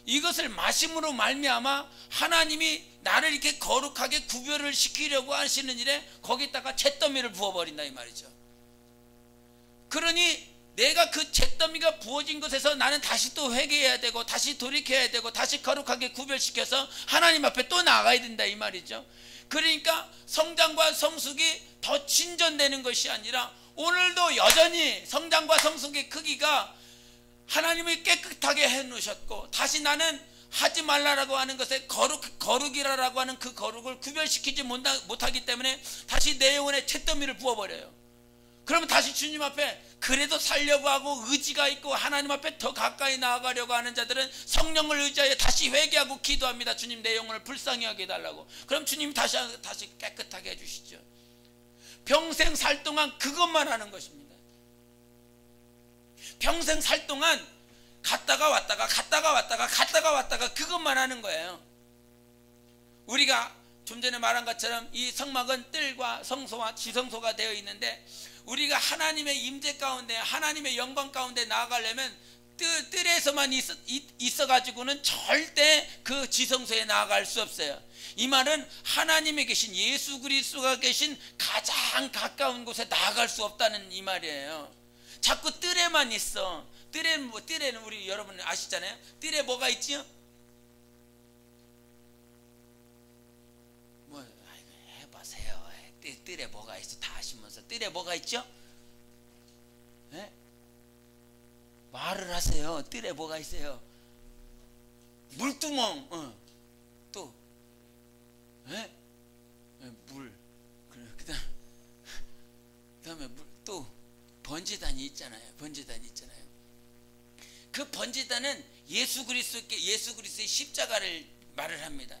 이것을 마심으로 말미암아 하나님이 나를 이렇게 거룩하게 구별을 시키려고 하시는 일에 거기다가 잿더미를 부어버린다 이 말이죠. 그러니 내가 그 잿더미가 부어진 것에서 나는 다시 또 회개해야 되고 다시 돌이켜야 되고 다시 거룩하게 구별시켜서 하나님 앞에 또 나가야 된다 이 말이죠. 그러니까 성장과 성숙이 더 진전되는 것이 아니라 오늘도 여전히 성장과 성숙의 크기가 하나님이 깨끗하게 해놓으셨고 다시 나는 하지 말라라고 하는 것에 거룩이라고 하는 그 거룩을 구별시키지 못하기 때문에 다시 내 영혼에 잿더미를 부어버려요. 그러면 다시 주님 앞에 그래도 살려고 하고 의지가 있고 하나님 앞에 더 가까이 나아가려고 하는 자들은 성령을 의지하여 다시 회개하고 기도합니다. 주님 내 영혼을 불쌍히 하게 해달라고. 그럼 주님 다시 깨끗하게 해주시죠. 평생 살 동안 그것만 하는 것입니다. 평생 살 동안 갔다가 왔다가 그것만 하는 거예요. 우리가 좀 전에 말한 것처럼 이 성막은 뜰과 성소와 지성소가 되어 있는데 우리가 하나님의 임재 가운데 하나님의 영광 가운데 나아가려면 뜰에서만 있어가지고는 절대 그 지성소에 나아갈 수 없어요. 이 말은 하나님에 계신 예수 그리스도가 계신 가장 가까운 곳에 나아갈 수 없다는 이 말이에요. 자꾸 뜰에만 있어. 뜰에는 우리 여러분 아시잖아요. 뜰에 뭐가 있지요? 뭐 해보세요. 뜰에 뭐가 있어? 다 아시면서 뜰에 뭐가 있죠? 네? 말을 하세요. 뜰에 뭐가 있어요? 물두멍. 또 네? 물. 그다음에 물 또. 번제단이 있잖아요. 그 번제단은 예수 그리스도의 십자가를 말을 합니다.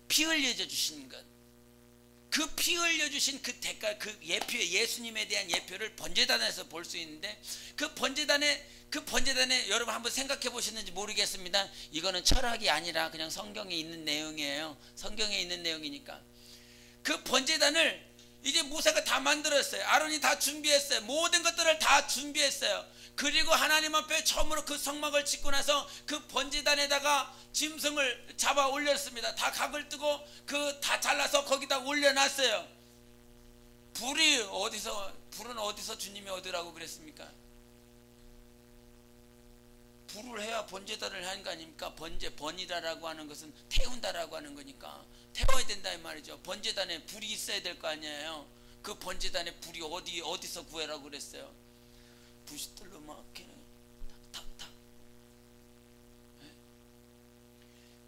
피 흘려져 주신 것, 그 피 흘려주신 그 대가, 그 예표, 예수님에 대한 예표를 번제단에서 볼 수 있는데, 그 번제단에 여러분 한번 생각해 보셨는지 모르겠습니다. 이거는 철학이 아니라 그냥 성경에 있는 내용이에요. 성경에 있는 내용이니까. 그 번제단을 이제 모세가 다 만들었어요. 아론이 다 준비했어요. 모든 것들을 다 준비했어요. 그리고 하나님 앞에 처음으로 그 성막을 짓고 나서 그 번제단에다가 짐승을 잡아 올렸습니다. 다 각을 뜨고 그 다 잘라서 거기다 올려놨어요. 불은 어디서 주님이 얻으라고 그랬습니까? 불을 해야 번제단을 하는 거 아닙니까? 번이라고 하는 것은 태운다라고 하는 거니까 태워야 된다 이 말이죠. 번제단에 불이 있어야 될 거 아니에요. 그 번제단에 불이 어디서 구해라고 그랬어요? 부싯돌로 막 이렇게 탁탁탁.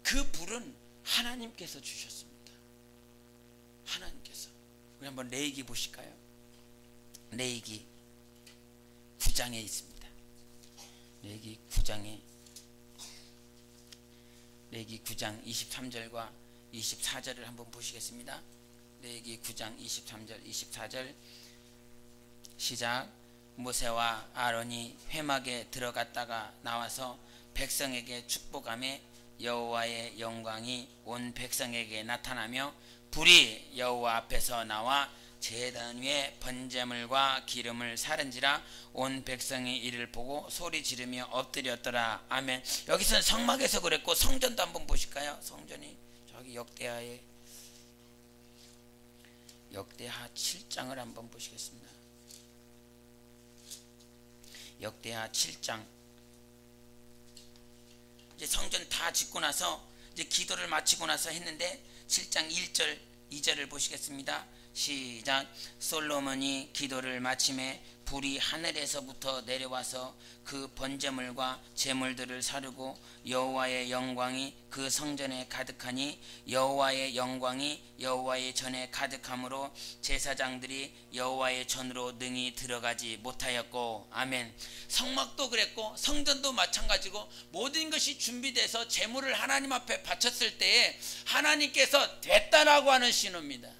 그 불은 하나님께서 주셨습니다. 하나님께서. 우리 한번 레위기 보실까요? 레위기 9장에 있습니다. 레위기 9장 23절과 24절을 한번 보시겠습니다. 레위기 9장 23절 24절 시작. 모세와 아론이 회막에 들어갔다가 나와서 백성에게 축복하며 여호와의 영광이 온 백성에게 나타나며 불이 여호와 앞에서 나와 제단 위에 번제물과 기름을 사른지라 온 백성이 이를 보고 소리 지르며 엎드렸더라. 아멘. 여기서는 성막에서 그랬고 성전도 한번 보실까요? 성전이 저기 역대하 7장을 한번 보시겠습니다. 역대하 7장. 이제 성전 다 짓고 나서 이제 기도를 마치고 나서 했는데 7장 1절 2절을 보시겠습니다. 시작. 솔로몬이 기도를 마침에 불이 하늘에서부터 내려와서 그 번제물과 제물들을 사르고 여호와의 영광이 그 성전에 가득하니 여호와의 영광이 여호와의 전에 가득함으로 제사장들이 여호와의 전으로 능히 들어가지 못하였고. 아멘. 성막도 그랬고 성전도 마찬가지고 모든 것이 준비돼서 제물을 하나님 앞에 바쳤을 때에 하나님께서 됐다라고 하는 신호입니다.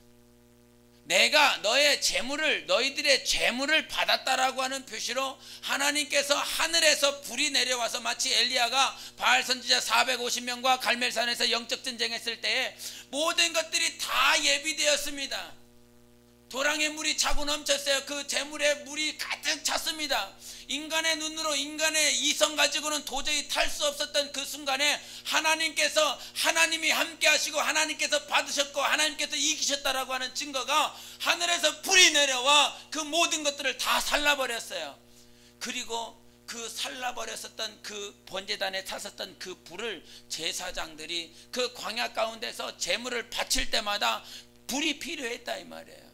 내가 너희들의 제물을 받았다라고 하는 표시로 하나님께서 하늘에서 불이 내려와서 마치 엘리야가 바알 선지자 450명과 갈멜산에서 영적 전쟁했을 때에 모든 것들이 다 예비되었습니다. 도랑에 물이 차고 넘쳤어요. 그 제물에 물이 가득 찼습니다. 인간의 눈으로 인간의 이성 가지고는 도저히 탈 수 없었던 그 순간에 하나님이 함께 하시고 하나님께서 받으셨고 하나님께서 이기셨다라고 하는 증거가 하늘에서 불이 내려와 그 모든 것들을 다 살라버렸어요. 그리고 그 살라버렸었던 그 번제단에 탔었던 그 불을 제사장들이 그 광야 가운데서 제물을 바칠 때마다 불이 필요했다 이 말이에요.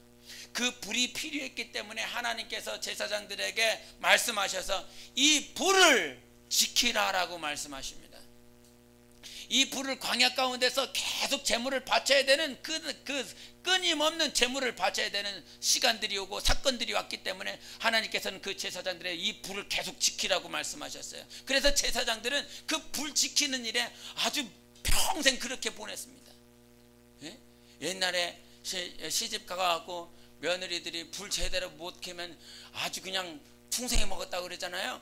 그 불이 필요했기 때문에 하나님께서 제사장들에게 말씀하셔서 이 불을 지키라라고 말씀하십니다. 이 불을 광야 가운데서 계속 제물을 바쳐야 되는 그 끊임없는 제물을 바쳐야 되는 시간들이 오고 사건들이 왔기 때문에 하나님께서는 그 제사장들의 이 불을 계속 지키라고 말씀하셨어요. 그래서 제사장들은 그 불 지키는 일에 아주 평생 그렇게 보냈습니다. 예? 옛날에 시집 가갖고 며느리들이 불 제대로 못 켜면 아주 그냥 풍생이 먹었다고 그러잖아요.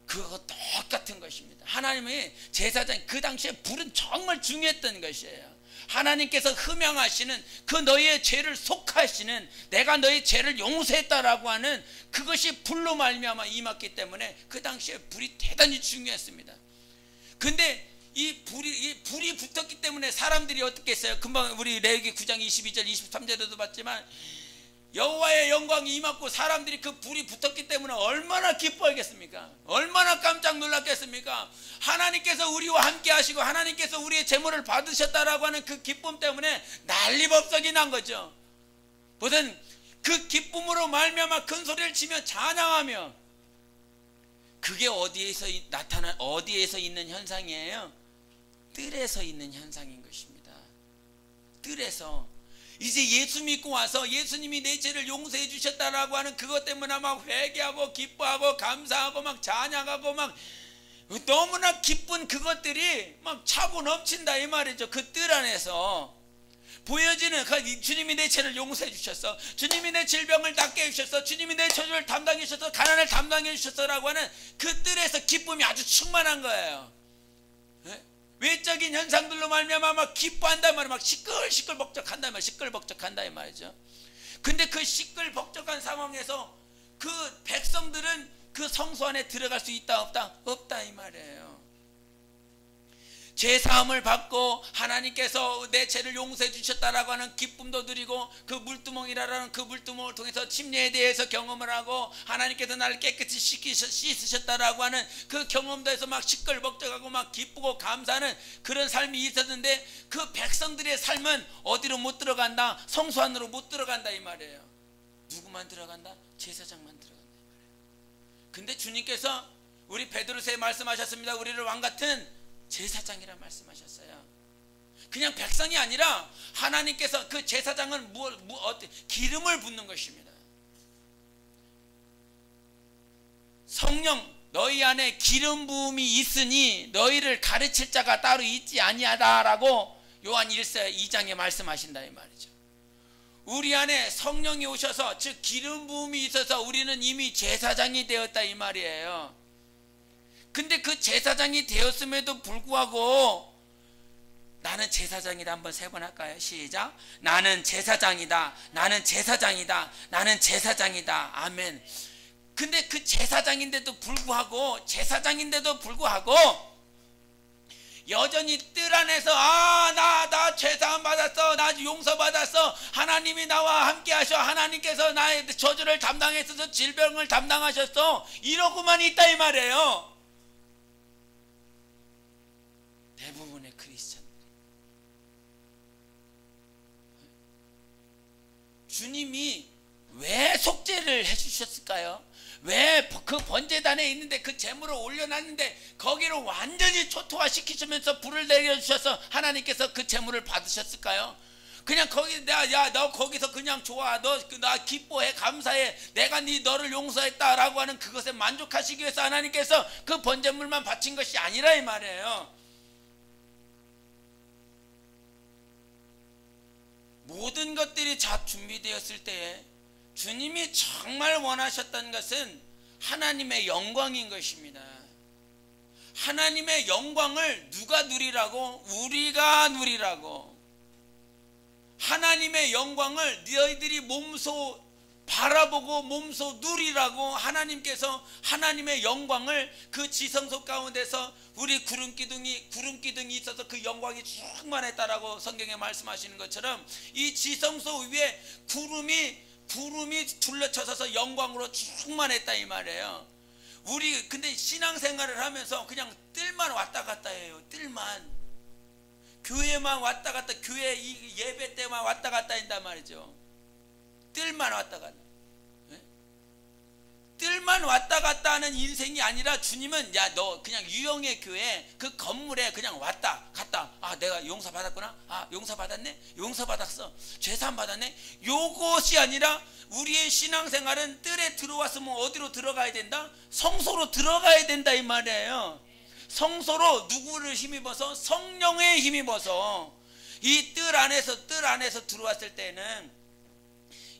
그거 똑같은 것입니다. 하나님의 제사장 그 당시에 불은 정말 중요했던 것이에요. 하나님께서 흠양하시는 그 너희의 죄를 속하시는 내가 너희 죄를 용서했다라고 하는 그것이 불로 말미암아 임했기 때문에 그 당시에 불이 대단히 중요했습니다. 근데 이 불이 붙었기 때문에 사람들이 어떻게 했어요? 금방 우리 레위기 9장 22절 23절에도 봤지만 여호와의 영광이 임했고 사람들이 그 불이 붙었기 때문에 얼마나 기뻐하겠습니까? 얼마나 깜짝 놀랐겠습니까? 하나님께서 우리와 함께 하시고 하나님께서 우리의 제물을 받으셨다라고 하는 그 기쁨 때문에 난리법석이 난 거죠. 무슨 그 기쁨으로 말미암아 큰 소리를 치며 찬양하며. 그게 어디에서 있는 현상이에요? 뜰에서 있는 현상인 것입니다. 뜰에서 이제 예수 믿고 와서 예수님이 내 죄를 용서해 주셨다라고 하는 그것 때문에 막 회개하고 기뻐하고 감사하고 막 찬양하고 막 너무나 기쁜 그것들이 막 차고 넘친다 이 말이죠. 그 뜰 안에서. 보여지는 주님이 내 죄를 용서해 주셨어, 주님이 내 질병을 낫게 해주셨어, 주님이 내 저주를 담당해 주셨어, 가난을 담당해 주셨어라고 하는 그 뜰에서 기쁨이 아주 충만한 거예요. 외적인 현상들로 말미암아 막 기뻐한단 말이야. 막 시끌벅적한단 말이야. 시끌벅적한다 이 말이죠. 근데 그 시끌벅적한 상황에서 그 백성들은 그 성소 안에 들어갈 수 있다 없다? 없다 이 말이에요. 죄사함을 받고 하나님께서 내 죄를 용서해 주셨다라고 하는 기쁨도 누리고, 그 물두멍이라는 그 물두멍을 통해서 침례에 대해서 경험을 하고, 하나님께서 나를 깨끗이 씻으셨다라고 하는 그 경험도 해서 막 시끌벅적하고 막 기쁘고 감사하는 그런 삶이 있었는데, 그 백성들의 삶은 어디로 못 들어간다? 성소 안으로 못 들어간다 이 말이에요. 누구만 들어간다? 제사장만 들어간다. 근데 주님께서 우리 베드로서에 말씀하셨습니다. 우리를 왕같은 제사장이라 말씀하셨어요. 그냥 백성이 아니라 하나님께서 그 제사장은 기름을 붓는 것입니다. 성령 너희 안에 기름 부음이 있으니 너희를 가르칠 자가 따로 있지 아니하다라고 요한 1서 2장에 말씀하신다 이 말이죠. 우리 안에 성령이 오셔서, 즉 기름 부음이 있어서 우리는 이미 제사장이 되었다 이 말이에요. 근데 그 제사장이 되었음에도 불구하고 나는 제사장이다. 한번 세 번 할까요? 시작. 나는 제사장이다. 나는 제사장이다. 나는 제사장이다. 아멘. 근데 그 제사장인데도 불구하고 여전히 뜰 안에서 나 죄사함 받았어, 나 용서받았어, 하나님이 나와 함께 하셔, 하나님께서 나의 저주를 담당했어서 질병을 담당하셨어, 이러고만 있다 이 말이에요. 대부분의 크리스찬들이. 주님이 왜 속죄를 해주셨을까요? 왜 그 번제단에 있는데 그 제물을 올려놨는데 거기를 완전히 초토화시키시면서 불을 내려주셔서 하나님께서 그 제물을 받으셨을까요? 그냥 거기 너 거기서 그냥 좋아, 나 기뻐해, 감사해, 내가 너를 용서했다라고 하는 그것에 만족하시기 위해서 하나님께서 그 번제물만 바친 것이 아니라 이 말이에요. 모든 것들이 다 준비되었을 때에 주님이 정말 원하셨던 것은 하나님의 영광인 것입니다. 하나님의 영광을 누가 누리라고? 우리가 누리라고. 하나님의 영광을 너희들이 몸소 바라보고 몸소 누리라고 하나님께서 하나님의 영광을 그 지성소 가운데서 우리 구름기둥이 있어서 그 영광이 충만했다라고 성경에 말씀하시는 것처럼 이 지성소 위에 구름이 둘러쳐서서 영광으로 충만했다 이 말이에요. 우리 근데 신앙생활을 하면서 그냥 뜰만 왔다 갔다 해요. 뜰만. 교회만 왔다 갔다, 교회 예배 때만 왔다 갔다 한단 말이죠. 뜰만 왔다 갔다. 네? 뜰만 왔다 갔다 하는 인생이 아니라 주님은 너 그냥 유영의 교회 그 건물에 그냥 왔다 갔다. 내가 용서 받았구나. 용서 받았네. 용서 받았어. 죄사함 받았네. 요것이 아니라 우리의 신앙생활은 뜰에 들어왔으면 어디로 들어가야 된다? 성소로 들어가야 된다 이 말이에요. 성소로 누구를 힘입어서? 성령에 힘입어서 이 뜰 안에서 들어왔을 때는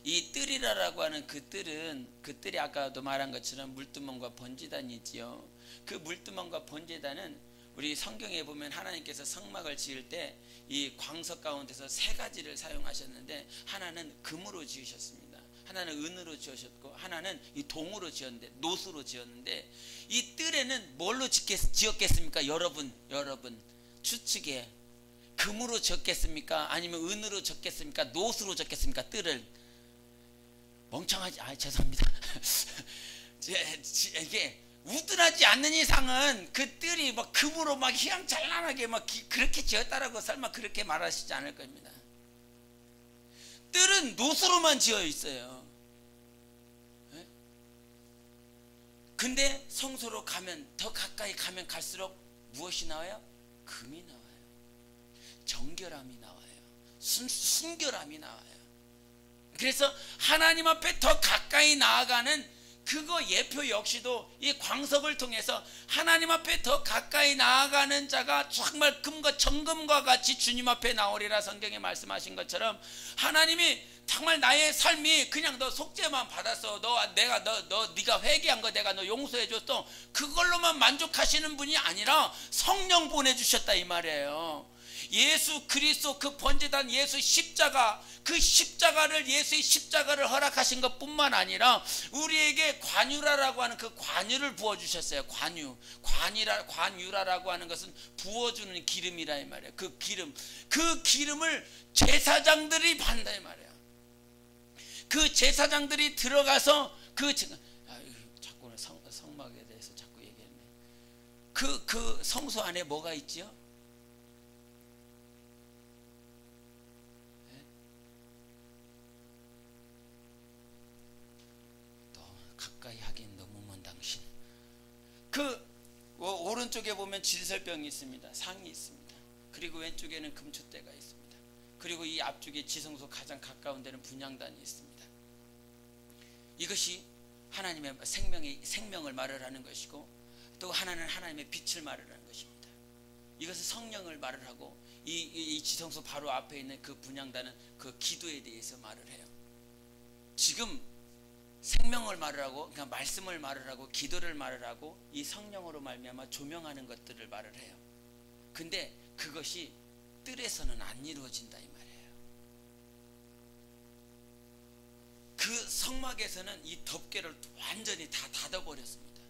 이 뜰이라고 하는 그 뜰이 아까도 말한 것처럼 물두멍과 번제단이지요. 그 물두멍과 번제단은 우리 성경에 보면 하나님께서 성막을 지을 때 이 광석 가운데서 세 가지를 사용하셨는데, 하나는 금으로 지으셨습니다. 하나는 은으로 지으셨고, 하나는 이 동으로 지었는데, 노수로 지었는데, 이 뜰에는 뭘로 지었겠습니까? 여러분 추측에 금으로 지었겠습니까? 아니면 은으로 지었겠습니까? 노수로 지었겠습니까? 뜰을 멍청하지, 죄송합니다. 이게 우둔하지 않는 이상은 그 뜰이 막 금으로 막 휘황찬란하게 막 그렇게 지었다라고 설마 그렇게 말하시지 않을 겁니다. 뜰은 노수로만 지어 있어요. 근데 성소로 가면, 더 가까이 가면 갈수록 무엇이 나와요? 금이 나와요. 정결함이 나와요. 순결함이 나와요. 그래서 하나님 앞에 더 가까이 나아가는 그거 예표 역시도 이 광석을 통해서 하나님 앞에 더 가까이 나아가는 자가 정말 금과 정금과 같이 주님 앞에 나오리라 성경에 말씀하신 것처럼, 하나님이 정말 나의 삶이 그냥 너 속죄만 받았어, 네가 회개한 거 내가 너 용서해 줬어, 그걸로만 만족하시는 분이 아니라 성령 보내주셨다 이 말이에요. 예수 그리스도 그 번제단 예수의 십자가, 그 십자가를, 예수의 십자가를 허락하신 것 뿐만 아니라 우리에게 관유라라고 하는 그 관유를 부어주셨어요. 관유라라고 하는 것은 부어주는 기름이라 이 말이에요. 그 기름을 제사장들이 받는다 이 말이에요. 그 제사장들이 들어가서 자꾸 성막에 대해서 자꾸 얘기했네. 그 성소 안에 뭐가 있지요? 가까이 하긴 너무 먼 당신. 오른쪽에 보면 진설병이 있습니다. 상이 있습니다. 그리고 왼쪽에는 금촛대가 있습니다. 그리고 이 앞쪽에 지성소 가장 가까운 데는 분향단이 있습니다. 이것이 하나님의 생명을 말을 하는 것이고, 또 하나는 하나님의 빛을 말을 하는 것입니다. 이것은 성령을 말을 하고, 이 지성소 바로 앞에 있는 그 분향단은 그 기도에 대해서 말을 해요. 지금 생명을 말을 하고, 그러니까 말씀을 말을 하고, 기도를 말을 하고, 이 성령으로 말미암아 조명하는 것들을 말을 해요. 근데 그것이 뜰에서는 안 이루어진다 이 말이에요. 그 성막에서는 이 덮개를 완전히 다 닫아버렸습니다.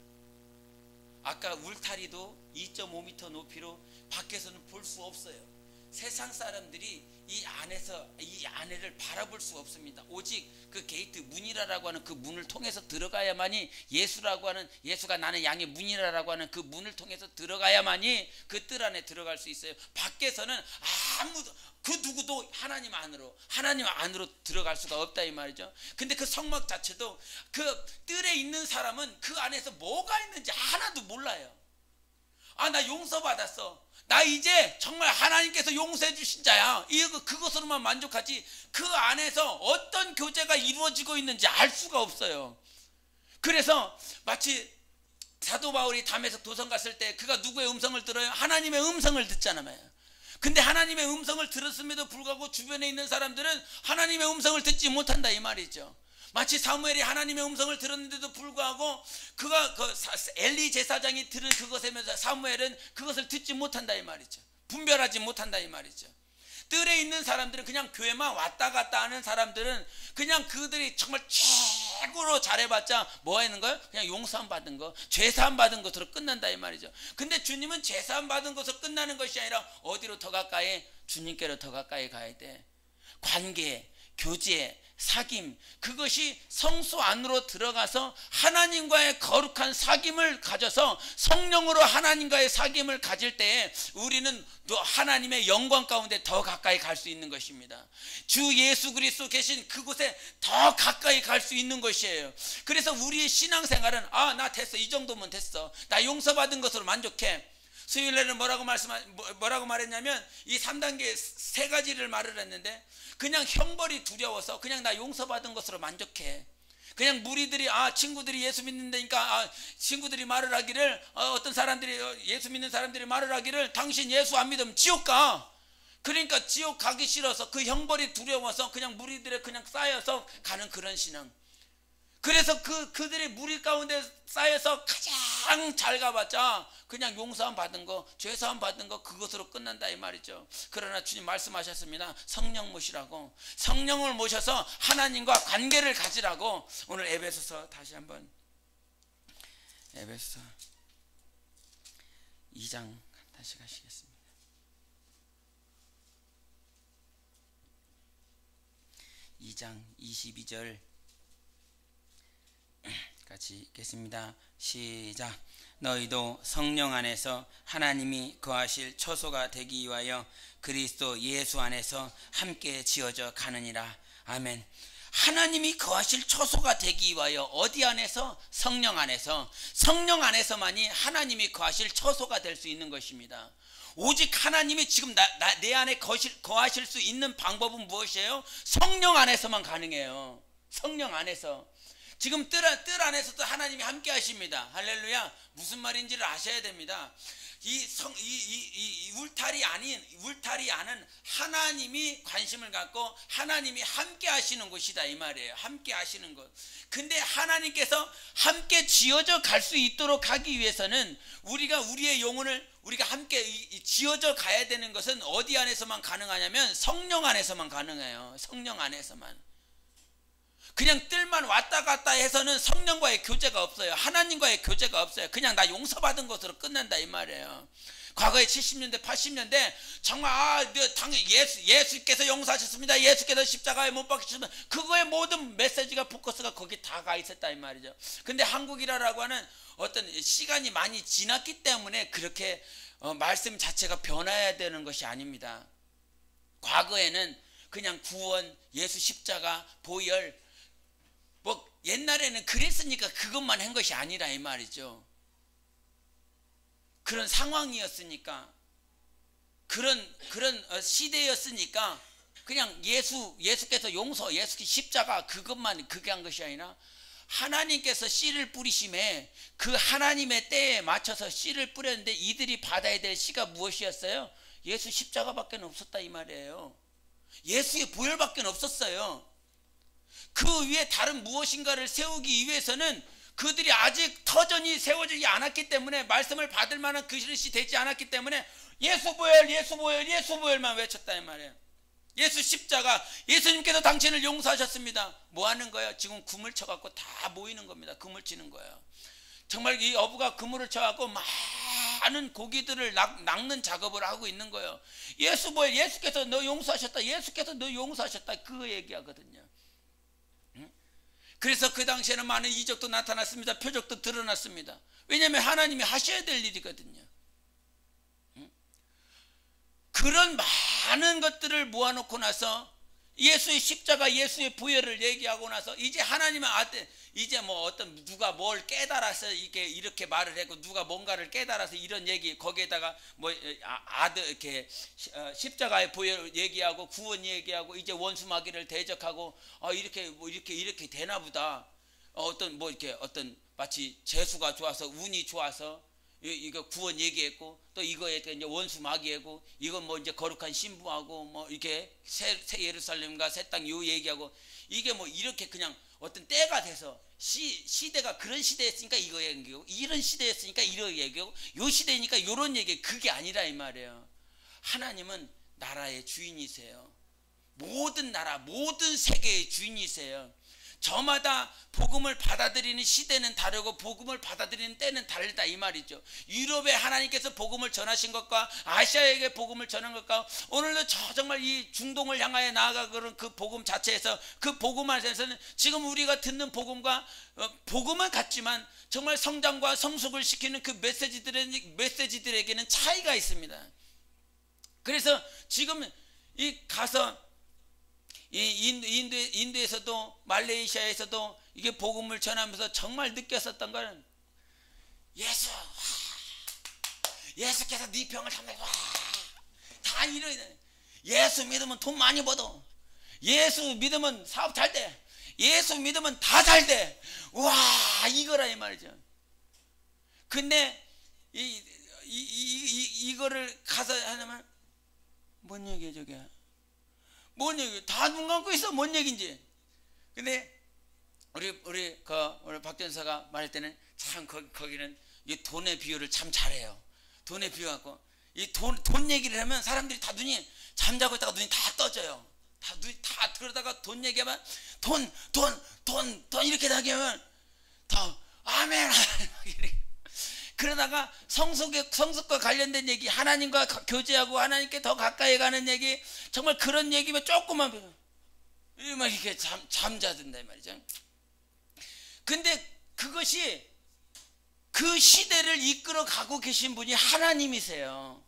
아까 울타리도 2.5m 높이로 밖에서는 볼 수 없어요. 세상 사람들이 이 안에를 바라볼 수 없습니다. 오직 그 게이트 문이라라고 하는 그 문을 통해서 들어가야만이, 예수가 나는 양의 문이라라고 하는 그 문을 통해서 들어가야만이 그 뜰 안에 들어갈 수 있어요. 밖에서는 아무도, 그 누구도 하나님 안으로 들어갈 수가 없다 이 말이죠. 근데 그 성막 자체도 그 뜰에 있는 사람은 그 안에서 뭐가 있는지 하나도 몰라요. 나 용서받았어, 나 이제 정말 하나님께서 용서해 주신 자야, 그것으로만 만족하지 그 안에서 어떤 교제가 이루어지고 있는지 알 수가 없어요. 그래서 마치 사도 바울이 담에색 도성 갔을 때 그가 누구의 음성을 들어요? 하나님의 음성을 듣잖아요. 근데 하나님의 음성을 들었음에도 불구하고 주변에 있는 사람들은 하나님의 음성을 듣지 못한다 이 말이죠. 마치 사무엘이 하나님의 음성을 들었는데도 불구하고 그가 엘리 제사장이 들은 그것에 사무엘은 그것을 듣지 못한다 이 말이죠. 분별하지 못한다 이 말이죠. 뜰에 있는 사람들은, 그냥 교회만 왔다 갔다 하는 사람들은 그냥 그들이 정말 최고로 잘해봤자 뭐 하는 거예요? 그냥 용서함 받은 거, 죄사함 받은 것으로 끝난다 이 말이죠. 근데 주님은 죄사함 받은 것으로 끝나는 것이 아니라 어디로 더 가까이? 주님께로 더 가까이 가야 돼. 관계, 교제, 사귐, 그것이 성소 안으로 들어가서 하나님과의 거룩한 사귐을 가져서 성령으로 하나님과의 사귐을 가질 때에 우리는 또 하나님의 영광 가운데 더 가까이 갈 수 있는 것입니다. 주 예수 그리스도 계신 그곳에 더 가까이 갈 수 있는 것이에요. 그래서 우리의 신앙생활은 나 됐어, 이 정도면 됐어, 나 용서받은 것으로 만족해. 수요일날은 뭐라고 말했냐면 이 3단계 세 가지를 말을 했는데, 그냥 형벌이 두려워서 그냥 나 용서받은 것으로 만족해. 그냥 무리들이 친구들이 예수 믿는다니까 친구들이 말을 하기를, 어떤 사람들이, 예수 믿는 사람들이 말을 하기를, 당신 예수 안 믿으면 지옥 가. 그러니까 지옥 가기 싫어서, 그 형벌이 두려워서 그냥 무리들에 그냥 쌓여서 가는 그런 신앙. 그래서 그들의 무리 가운데 쌓여서 가장 잘 가봤자 그냥 용서함 받은 거, 죄사함 받은 거, 그것으로 끝난다 이 말이죠. 그러나 주님 말씀하셨습니다. 성령 모시라고. 성령을 모셔서 하나님과 관계를 가지라고. 오늘 에베소서 다시 한번, 에베소서 2장 다시 가시겠습니다. 2장 22절 같이 읽겠습니다. 시작. 너희도 성령 안에서 하나님이 거하실 처소가 되기 위하여 그리스도 예수 안에서 함께 지어져 가느니라. 아멘. 하나님이 거하실 처소가 되기 위하여 어디 안에서? 성령 안에서. 성령 안에서만이 하나님이 거하실 처소가 될 수 있는 것입니다. 오직 하나님이 지금 내 안에 거하실 수 있는 방법은 무엇이에요? 성령 안에서만 가능해요. 성령 안에서. 지금 뜰 안에서도 하나님이 함께 하십니다. 할렐루야. 무슨 말인지를 아셔야 됩니다. 이 울타리 아닌 하나님이 관심을 갖고 하나님이 함께 하시는 곳이다 이 말이에요. 함께 하시는 곳. 근데 하나님께서 함께 지어져 갈 수 있도록 하기 위해서는 우리가 우리의 영혼을 우리가 함께 지어져 가야 되는 것은 어디 안에서만 가능하냐면 성령 안에서만 가능해요. 성령 안에서만. 그냥 뜰만 왔다 갔다 해서는 성령과의 교제가 없어요. 하나님과의 교제가 없어요. 그냥 나 용서받은 것으로 끝난다 이 말이에요. 과거에 70년대 80년대 정말 당연히 예수께서 용서하셨습니다. 예수께서 십자가에 못 박히셨습니다. 그거의 모든 메시지가 포커스가 거기 다 가 있었다 이 말이죠. 근데 한국이라고 하는 어떤 시간이 많이 지났기 때문에 그렇게 말씀 자체가 변화해야 되는 것이 아닙니다. 과거에는 그냥 구원, 예수 십자가, 보혈 뭐 옛날에는 그랬으니까 그것만 한 것이 아니라 이 말이죠. 그런 상황이었으니까 그런 시대였으니까 그냥 예수께서 용서, 예수 십자가 그것만 그게 한 것이 아니라 하나님께서 씨를 뿌리심에 그 하나님의 때에 맞춰서 씨를 뿌렸는데 이들이 받아야 될 씨가 무엇이었어요? 예수 십자가밖에 없었다 이 말이에요. 예수의 보혈밖에 없었어요. 그 위에 다른 무엇인가를 세우기 위해서는 그들이 아직 터전이 세워지지 않았기 때문에 말씀을 받을 만한 그릇이 되지 않았기 때문에 예수 보혈, 예수 보혈, 예수 보혈만 외쳤다 이 말이에요. 예수 십자가, 예수님께서 당신을 용서하셨습니다. 뭐 하는 거예요? 지금 그물 쳐갖고 다 모이는 겁니다. 그물 치는 거예요. 정말 이 어부가 그물을 쳐갖고 많은 고기들을 낚는 작업을 하고 있는 거예요. 예수 보혈, 예수께서 너 용서하셨다. 예수께서 너 용서하셨다. 그거 얘기하거든요. 그래서 그 당시에는 많은 이적도 나타났습니다. 표적도 드러났습니다. 왜냐하면 하나님이 하셔야 될 일이거든요. 그런 많은 것들을 모아놓고 나서 예수의 십자가, 예수의 부여를 얘기하고 나서 이제 하나님의 아들, 이제 뭐 어떤 누가 뭘 깨달아서 이렇게 말을 하고 누가 뭔가를 깨달아서 이런 얘기 거기에다가 뭐 아들 이렇게 십자가의 부여 얘기하고 구원 얘기하고 이제 원수마귀를 대적하고 이렇게 뭐 이렇게 되나 보다. 어떤 뭐 이렇게 어떤 마치 재수가 좋아서 운이 좋아서 이거 구원 얘기했고 또 이거에 이제 원수 마귀하고 이건 뭐 이제 거룩한 신부하고 뭐 이렇게 새 예루살렘과 새 땅 요 얘기하고 이게 뭐 이렇게 그냥 어떤 때가 돼서 시대가 그런 시대였으니까 이거 얘기하고 이런 시대였으니까 이런 얘기하고 요 시대니까 요런 얘기 그게 아니라 이 말이에요. 하나님은 나라의 주인이세요. 모든 나라 모든 세계의 주인이세요. 저마다 복음을 받아들이는 시대는 다르고 복음을 받아들이는 때는 다르다 이 말이죠. 유럽에 하나님께서 복음을 전하신 것과 아시아에게 복음을 전한 것과 오늘도 정말 이 중동을 향하여 나아가는 그 복음 자체에서 그 복음 안에서는 지금 우리가 듣는 복음과 복음은 같지만 정말 성장과 성숙을 시키는 그 메시지들에게는 차이가 있습니다. 그래서 지금 이 가서 인도에서도 말레이시아에서도 이게 복음을 전하면서 정말 느꼈었던 거는 예수께서 네 병을 담당해 다 이런 예수 믿으면 돈 많이 벌어 예수 믿으면 사업 잘 돼 예수 믿으면 다 잘 돼 와 이거라 이 말이죠. 근데 이거를 가서 하면 뭔 얘기야 저게 뭔 얘기? 다 눈 감고 있어. 뭔 얘기인지. 근데 우리 박 전사가 말할 때는 참 거기는 이 돈의 비유를 참 잘해요. 돈의 비유 갖고 이 돈 얘기를 하면 사람들이 다 눈이 잠자고 있다가 눈이 다 떠져요. 다 그러다가 돈 얘기하면 돈 이렇게 하면 다 아멘. 그러다가 성숙과 관련된 얘기, 하나님과 교제하고 하나님께 더 가까이 가는 얘기, 정말 그런 얘기면 조금만 막 이렇게 잠자든다 말이죠. 근데 그것이 그 시대를 이끌어 가고 계신 분이 하나님이세요.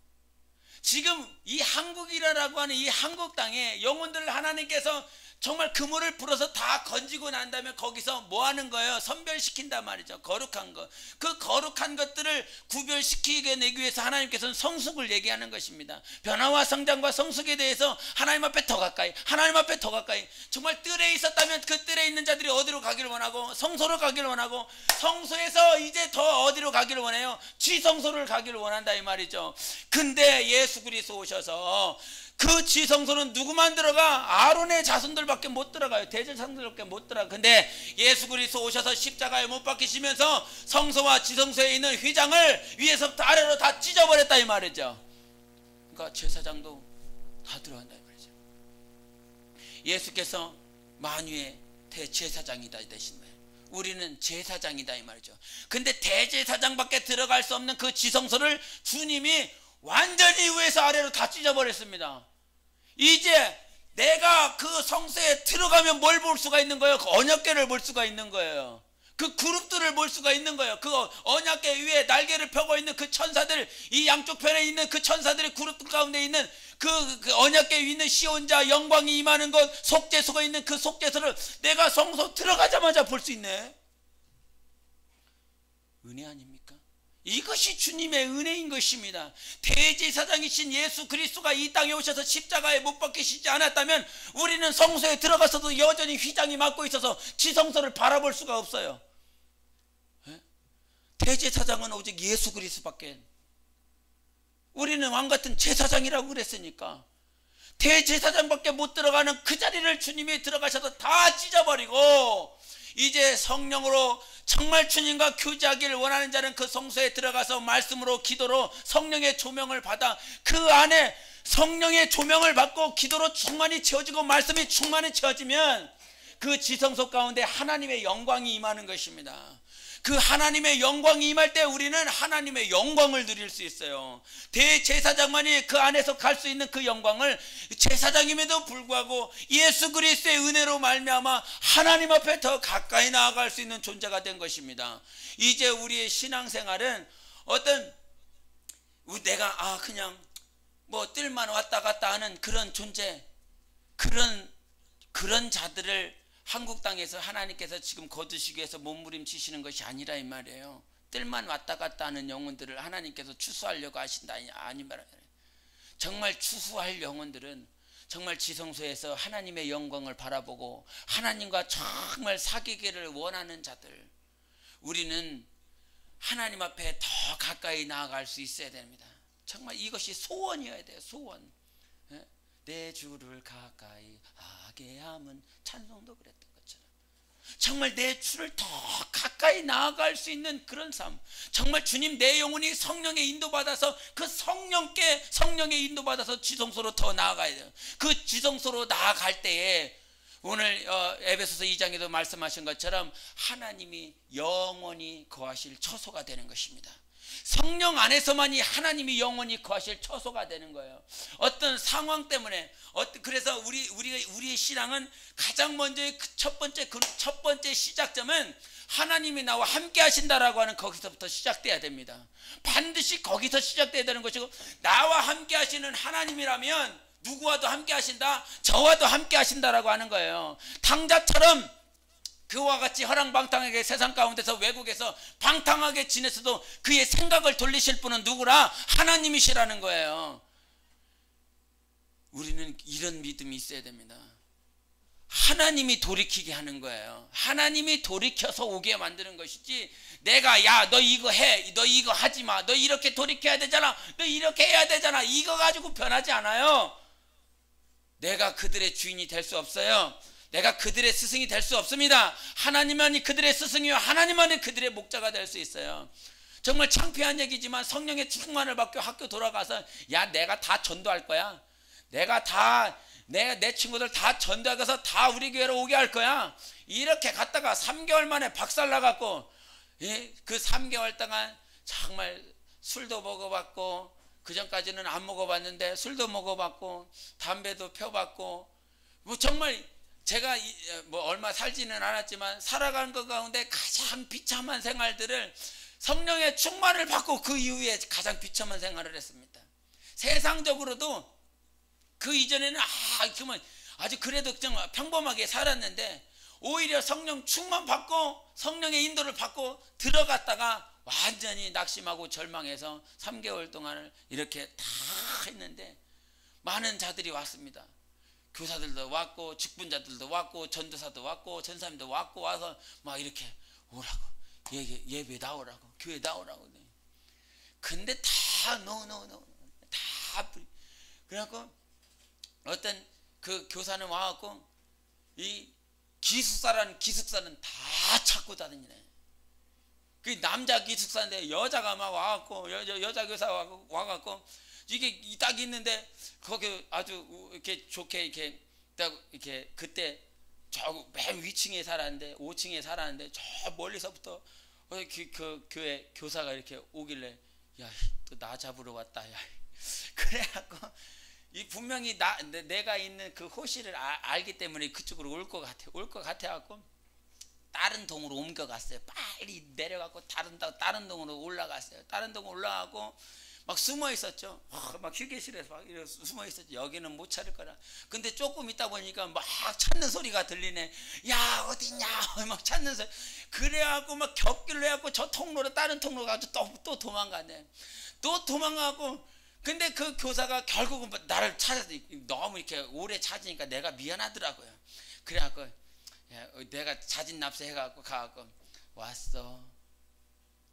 지금 이 한국이라고 하는 이 한국 땅에 영혼들을 하나님께서 정말 그물을 불어서 다 건지고 난 다음에 거기서 뭐 하는 거예요? 선별시킨단 말이죠. 거룩한 것. 그 거룩한 것들을 구별시키게 내기 위해서 하나님께서는 성숙을 얘기하는 것입니다. 변화와 성장과 성숙에 대해서 하나님 앞에 더 가까이, 하나님 앞에 더 가까이. 정말 뜰에 있었다면 그 뜰에 있는 자들이 어디로 가기를 원하고, 성소로 가기를 원하고, 성소에서 이제 더 어디로 가기를 원해요? 지성소를 가기를 원한다 이 말이죠. 근데 예수 그리스도 오셔서 그 지성소는 누구만 들어가? 아론의 자손들밖에 못 들어가요. 대제사장들밖에 못 들어가. 근데 예수 그리스도 오셔서 십자가에 못 박히시면서 성소와 지성소에 있는 휘장을 위에서부터 아래로 다 찢어버렸다 이 말이죠. 그러니까 제사장도 다 들어간다 이 말이죠. 예수께서 만유의 대제사장이다 되신 거예요. 우리는 제사장이다 이 말이죠. 근데 대제사장밖에 들어갈 수 없는 그 지성소를 주님이 완전히 위에서 아래로 다 찢어버렸습니다. 이제 내가 그 성소에 들어가면 뭘 볼 수가 있는 거예요? 그 언약궤를 볼 수가 있는 거예요. 그 그룹들을 볼 수가 있는 거예요. 그 언약궤 위에 날개를 펴고 있는 그 천사들, 이 양쪽 편에 있는 그 천사들의 그룹 가운데 있는 그 언약궤 위에 있는 시온자, 영광이 임하는 것, 속죄소가 있는 그 속죄소를 내가 성소 들어가자마자 볼 수 있네. 은혜 아닙니까? 이것이 주님의 은혜인 것입니다. 대제사장이신 예수 그리스도가 이 땅에 오셔서 십자가에 못 박히시지 않았다면 우리는 성소에 들어가서도 여전히 휘장이 막고 있어서 지성소를 바라볼 수가 없어요. 대제사장은 오직 예수 그리스도밖에. 우리는 왕같은 제사장이라고 그랬으니까 대제사장밖에 못 들어가는 그 자리를 주님이 들어가셔서 다 찢어버리고, 이제 성령으로 정말 주님과 교제하기를 원하는 자는 그 성소에 들어가서 말씀으로 기도로 성령의 조명을 받아 그 안에 성령의 조명을 받고 기도로 충만히 채워지고 말씀이 충만히 채워지면 그 지성소 가운데 하나님의 영광이 임하는 것입니다. 그 하나님의 영광이 임할 때 우리는 하나님의 영광을 누릴 수 있어요. 대제사장만이 그 안에서 갈 수 있는 그 영광을, 제사장임에도 불구하고 예수 그리스도의 은혜로 말미암아 하나님 앞에 더 가까이 나아갈 수 있는 존재가 된 것입니다. 이제 우리의 신앙생활은 어떤 내가 그냥 뭐 뜰만 왔다 갔다 하는 그런 존재, 그런 자들을 한국 땅에서 하나님께서 지금 거두시기 위해서 몸부림치시는 것이 아니라 이 말이에요. 뜰만 왔다 갔다 하는 영혼들을 하나님께서 추수하려고 하신다 아니 말이에요. 정말 추수할 영혼들은 정말 지성소에서 하나님의 영광을 바라보고 하나님과 정말 사귀기를 원하는 자들, 우리는 하나님 앞에 더 가까이 나아갈 수 있어야 됩니다. 정말 이것이 소원이어야 돼요. 소원. 내 주를 가까이 하게 함은, 찬송도 그랬던 것처럼 정말 내 주를 더 가까이 나아갈 수 있는 그런 삶, 정말 주님 내 영혼이 성령의 인도받아서 그 성령의 인도받아서 지성소로 더 나아가야 돼요. 그 지성소로 나아갈 때에 오늘 에베소서 2장에도 말씀하신 것처럼 하나님이 영원히 거하실 처소가 되는 것입니다. 성령 안에서만이 하나님이 영원히 거하실 처소가 되는 거예요. 어떤 상황 때문에, 그래서 우리의 신앙은 가장 먼저의 첫 번째 시작점은 하나님이 나와 함께 하신다라고 하는 거기서부터 시작돼야 됩니다. 반드시 거기서 시작돼야 되는 것이고, 나와 함께 하시는 하나님이라면 누구와도 함께 하신다, 저와도 함께 하신다라고 하는 거예요. 탕자처럼 그와 같이 허랑방탕하게 세상 가운데서 외국에서 방탕하게 지냈어도 그의 생각을 돌리실 분은 누구라? 하나님이시라는 거예요. 우리는 이런 믿음이 있어야 됩니다. 하나님이 돌이키게 하는 거예요. 하나님이 돌이켜서 오게 만드는 것이지, 내가 야 너 이거 해, 너 이거 하지 마, 너 이렇게 돌이켜야 되잖아, 너 이렇게 해야 되잖아, 이거 가지고 변하지 않아요. 내가 그들의 주인이 될 수 없어요. 내가 그들의 스승이 될 수 없습니다. 하나님만이 그들의 스승이요 하나님만이 그들의 목자가 될 수 있어요. 정말 창피한 얘기지만 성령의 충만을 받고 학교 돌아가서 야 내가 다 전도할 거야, 내가 내 친구들 다 전도해서 다 우리 교회로 오게 할 거야, 이렇게 갔다가 3개월 만에 박살 나갖고 그 3개월 동안 정말 술도 먹어봤고, 그 전까지는 안 먹어봤는데 술도 먹어봤고 담배도 펴봤고, 뭐 정말 제가 뭐 얼마 살지는 않았지만 살아간 것 가운데 가장 비참한 생활들을 성령의 충만을 받고 그 이후에 가장 비참한 생활을 했습니다. 세상적으로도 그 이전에는 그러면 아주 그래도 정말 평범하게 살았는데 오히려 성령 충만 받고 성령의 인도를 받고 들어갔다가 완전히 낙심하고 절망해서 3개월 동안을 이렇게 다 했는데 많은 자들이 왔습니다. 교사들도 왔고 직분자들도 왔고 전도사도 왔고 전사님도 왔고 와서 막 이렇게 오라고 예배 나오라고 교회 나오라고. 근데 다 노 다 그래갖고 어떤 그 교사는 와갖고 이 기숙사는 다 찾고 다니네. 그 남자 기숙사인데 여자가 막 와갖고 여자 교사 와갖고 이게 딱 있는데 거기 아주 이렇게 좋게 이렇게 딱 이렇게 그때 저 맨 위층에 살았는데 5층에 살았는데 저 멀리서부터 그 교회 교사가 이렇게 오길래 야 또 나 잡으러 왔다 야 그래갖고 이 분명히 내가 있는 그 호실을 알기 때문에 그쪽으로 올 것 같아갖고 다른 동으로 옮겨갔어요. 빨리 내려가고 다른 동으로 올라갔어요. 다른 동으로 올라가고 막 숨어 있었죠. 막 휴게실에서 막 이렇게 숨어 있었죠. 여기는 못 찾을 거라. 근데 조금 있다 보니까 막 찾는 소리가 들리네. 야 어딨냐 막 찾는 소리. 그래갖고 막 격길로 해갖고 저 통로로 다른 통로 가서 또 도망가네. 또 도망가고 근데 그 교사가 결국은 나를 찾아서 너무 이렇게 오래 찾으니까 내가 미안하더라고요. 그래갖고 내가 자진납세 해갖고 가갖고 왔어.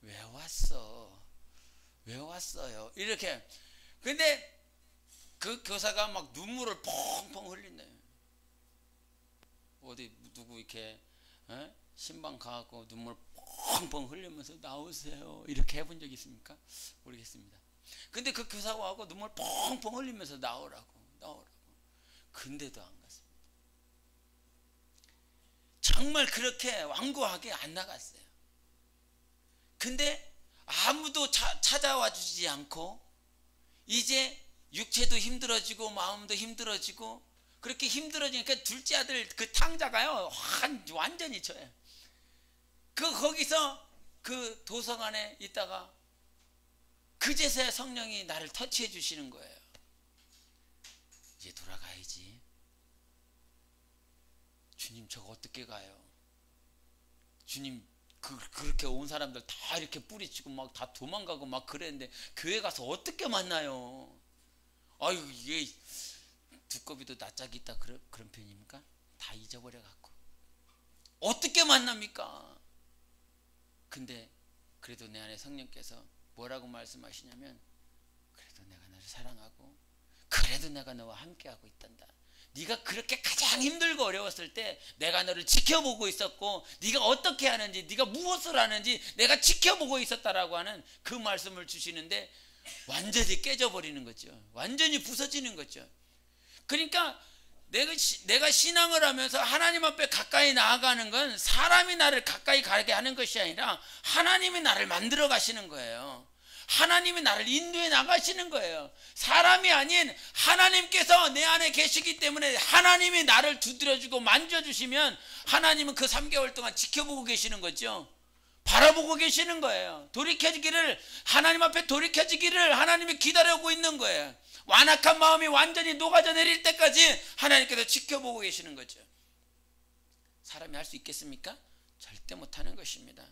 왜 왔어? 왜 왔어요? 이렇게. 근데 그 교사가 막 눈물을 펑펑 흘리네. 어디 누구 이렇게 신방 가갖고 눈물 펑펑 흘리면서 나오세요 이렇게 해본 적 있습니까? 모르겠습니다. 근데 그 교사가 와고 눈물 펑펑 흘리면서 나오라고. 근데도 안 갔습니다. 정말 그렇게 완고하게 안 나갔어요. 근데 아무도 찾아와 주지 않고 이제 육체도 힘들어지고 마음도 힘들어지고 그렇게 힘들어지니까 둘째 아들 그 탕자가요 완전히 저예요. 거기서 그 도서관에 있다가 그제서야 성령이 나를 터치해 주시는 거예요. 이제 돌아가야지. 주님 저거 어떻게 가요? 주님 그렇게 온 사람들 다 이렇게 뿌리치고 막 다 도망가고 막 그랬는데 교회 가서 어떻게 만나요? 아유 이게 두꺼비도 낯짝이 있다 그런 편입니까? 다 잊어버려 갖고 어떻게 만납니까? 근데 그래도 내 안에 성령께서 뭐라고 말씀하시냐면 그래도 내가 너를 사랑하고 그래도 내가 너와 함께하고 있단다. 네가 그렇게 가장 힘들고 어려웠을 때 내가 너를 지켜보고 있었고 네가 어떻게 하는지 네가 무엇을 하는지 내가 지켜보고 있었다라고 하는 그 말씀을 주시는데 완전히 깨져버리는 거죠. 완전히 부서지는 거죠. 그러니까 내가 신앙을 하면서 하나님 앞에 가까이 나아가는 건 사람이 나를 가까이 가게 하는 것이 아니라 하나님이 나를 만들어 가시는 거예요. 하나님이 나를 인도해 나가시는 거예요. 사람이 아닌 하나님께서 내 안에 계시기 때문에 하나님이 나를 두드려주고 만져주시면 하나님은 그 3개월 동안 지켜보고 계시는 거죠. 바라보고 계시는 거예요. 하나님 앞에 돌이켜지기를 하나님이 기다리고 있는 거예요. 완악한 마음이 완전히 녹아져 내릴 때까지 하나님께서 지켜보고 계시는 거죠. 사람이 할 수 있겠습니까? 절대 못하는 것입니다.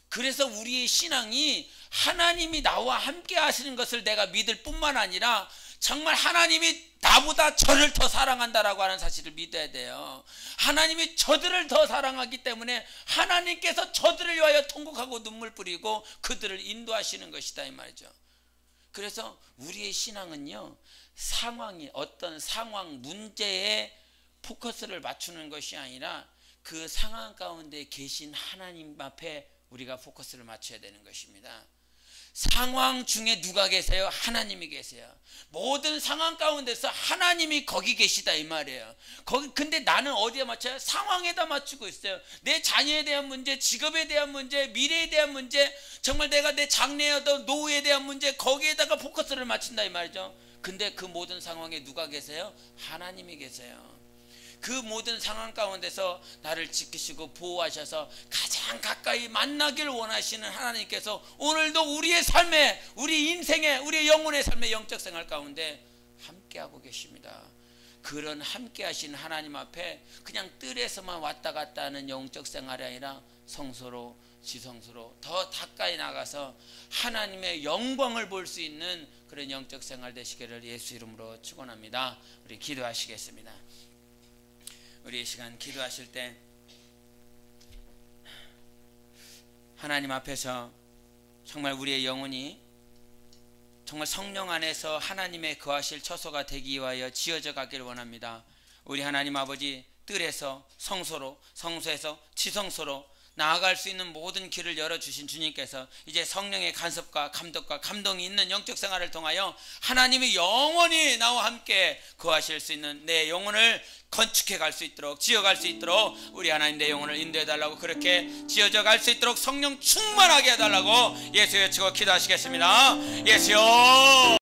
그래서 우리의 신앙이 하나님이 나와 함께 하시는 것을 내가 믿을 뿐만 아니라 정말 하나님이 나보다 저를 더 사랑한다라고 하는 사실을 믿어야 돼요. 하나님이 저들을 더 사랑하기 때문에 하나님께서 저들을 위하여 통곡하고 눈물 뿌리고 그들을 인도하시는 것이다 이 말이죠. 그래서 우리의 신앙은요 어떤 상황 문제에 포커스를 맞추는 것이 아니라 그 상황 가운데 계신 하나님 앞에 우리가 포커스를 맞춰야 되는 것입니다. 상황 중에 누가 계세요? 하나님이 계세요. 모든 상황 가운데서 하나님이 거기 계시다 이 말이에요. 근데 나는 어디에 맞춰요? 상황에다 맞추고 있어요. 내 자녀에 대한 문제, 직업에 대한 문제, 미래에 대한 문제, 정말 내가 내 장래에도 노후에 대한 문제, 거기에다가 포커스를 맞춘다 이 말이죠. 근데 그 모든 상황에 누가 계세요? 하나님이 계세요. 그 모든 상황 가운데서 나를 지키시고 보호하셔서 가장 가까이 만나길 원하시는 하나님께서 오늘도 우리의 삶에, 우리 인생에, 우리의 영혼의 삶의 영적 생활 가운데 함께하고 계십니다. 그런 함께 하신 하나님 앞에 그냥 뜰에서만 왔다 갔다 하는 영적 생활이 아니라 성소로 지성소로 더 가까이 나가서 하나님의 영광을 볼 수 있는 그런 영적 생활 되시기를 예수 이름으로 축원합니다. 우리 기도하시겠습니다. 우리 이 시간 기도하실 때 하나님 앞에서 정말 우리의 영혼이 정말 성령 안에서 하나님의 거하실 처소가 되기 위하여 지어져 가기를 원합니다. 우리 하나님 아버지, 뜰에서 성소로, 성소에서 지성소로 나아갈 수 있는 모든 길을 열어주신 주님께서 이제 성령의 간섭과 감독과 감동이 있는 영적 생활을 통하여 하나님이 영원히 나와 함께 거하실 수 있는 내 영혼을 건축해 갈 수 있도록, 지어갈 수 있도록 우리 하나님 내 영혼을 인도해 달라고, 그렇게 지어져 갈 수 있도록 성령 충만하게 해달라고 예수여 치고 기도하시겠습니다. 예수여.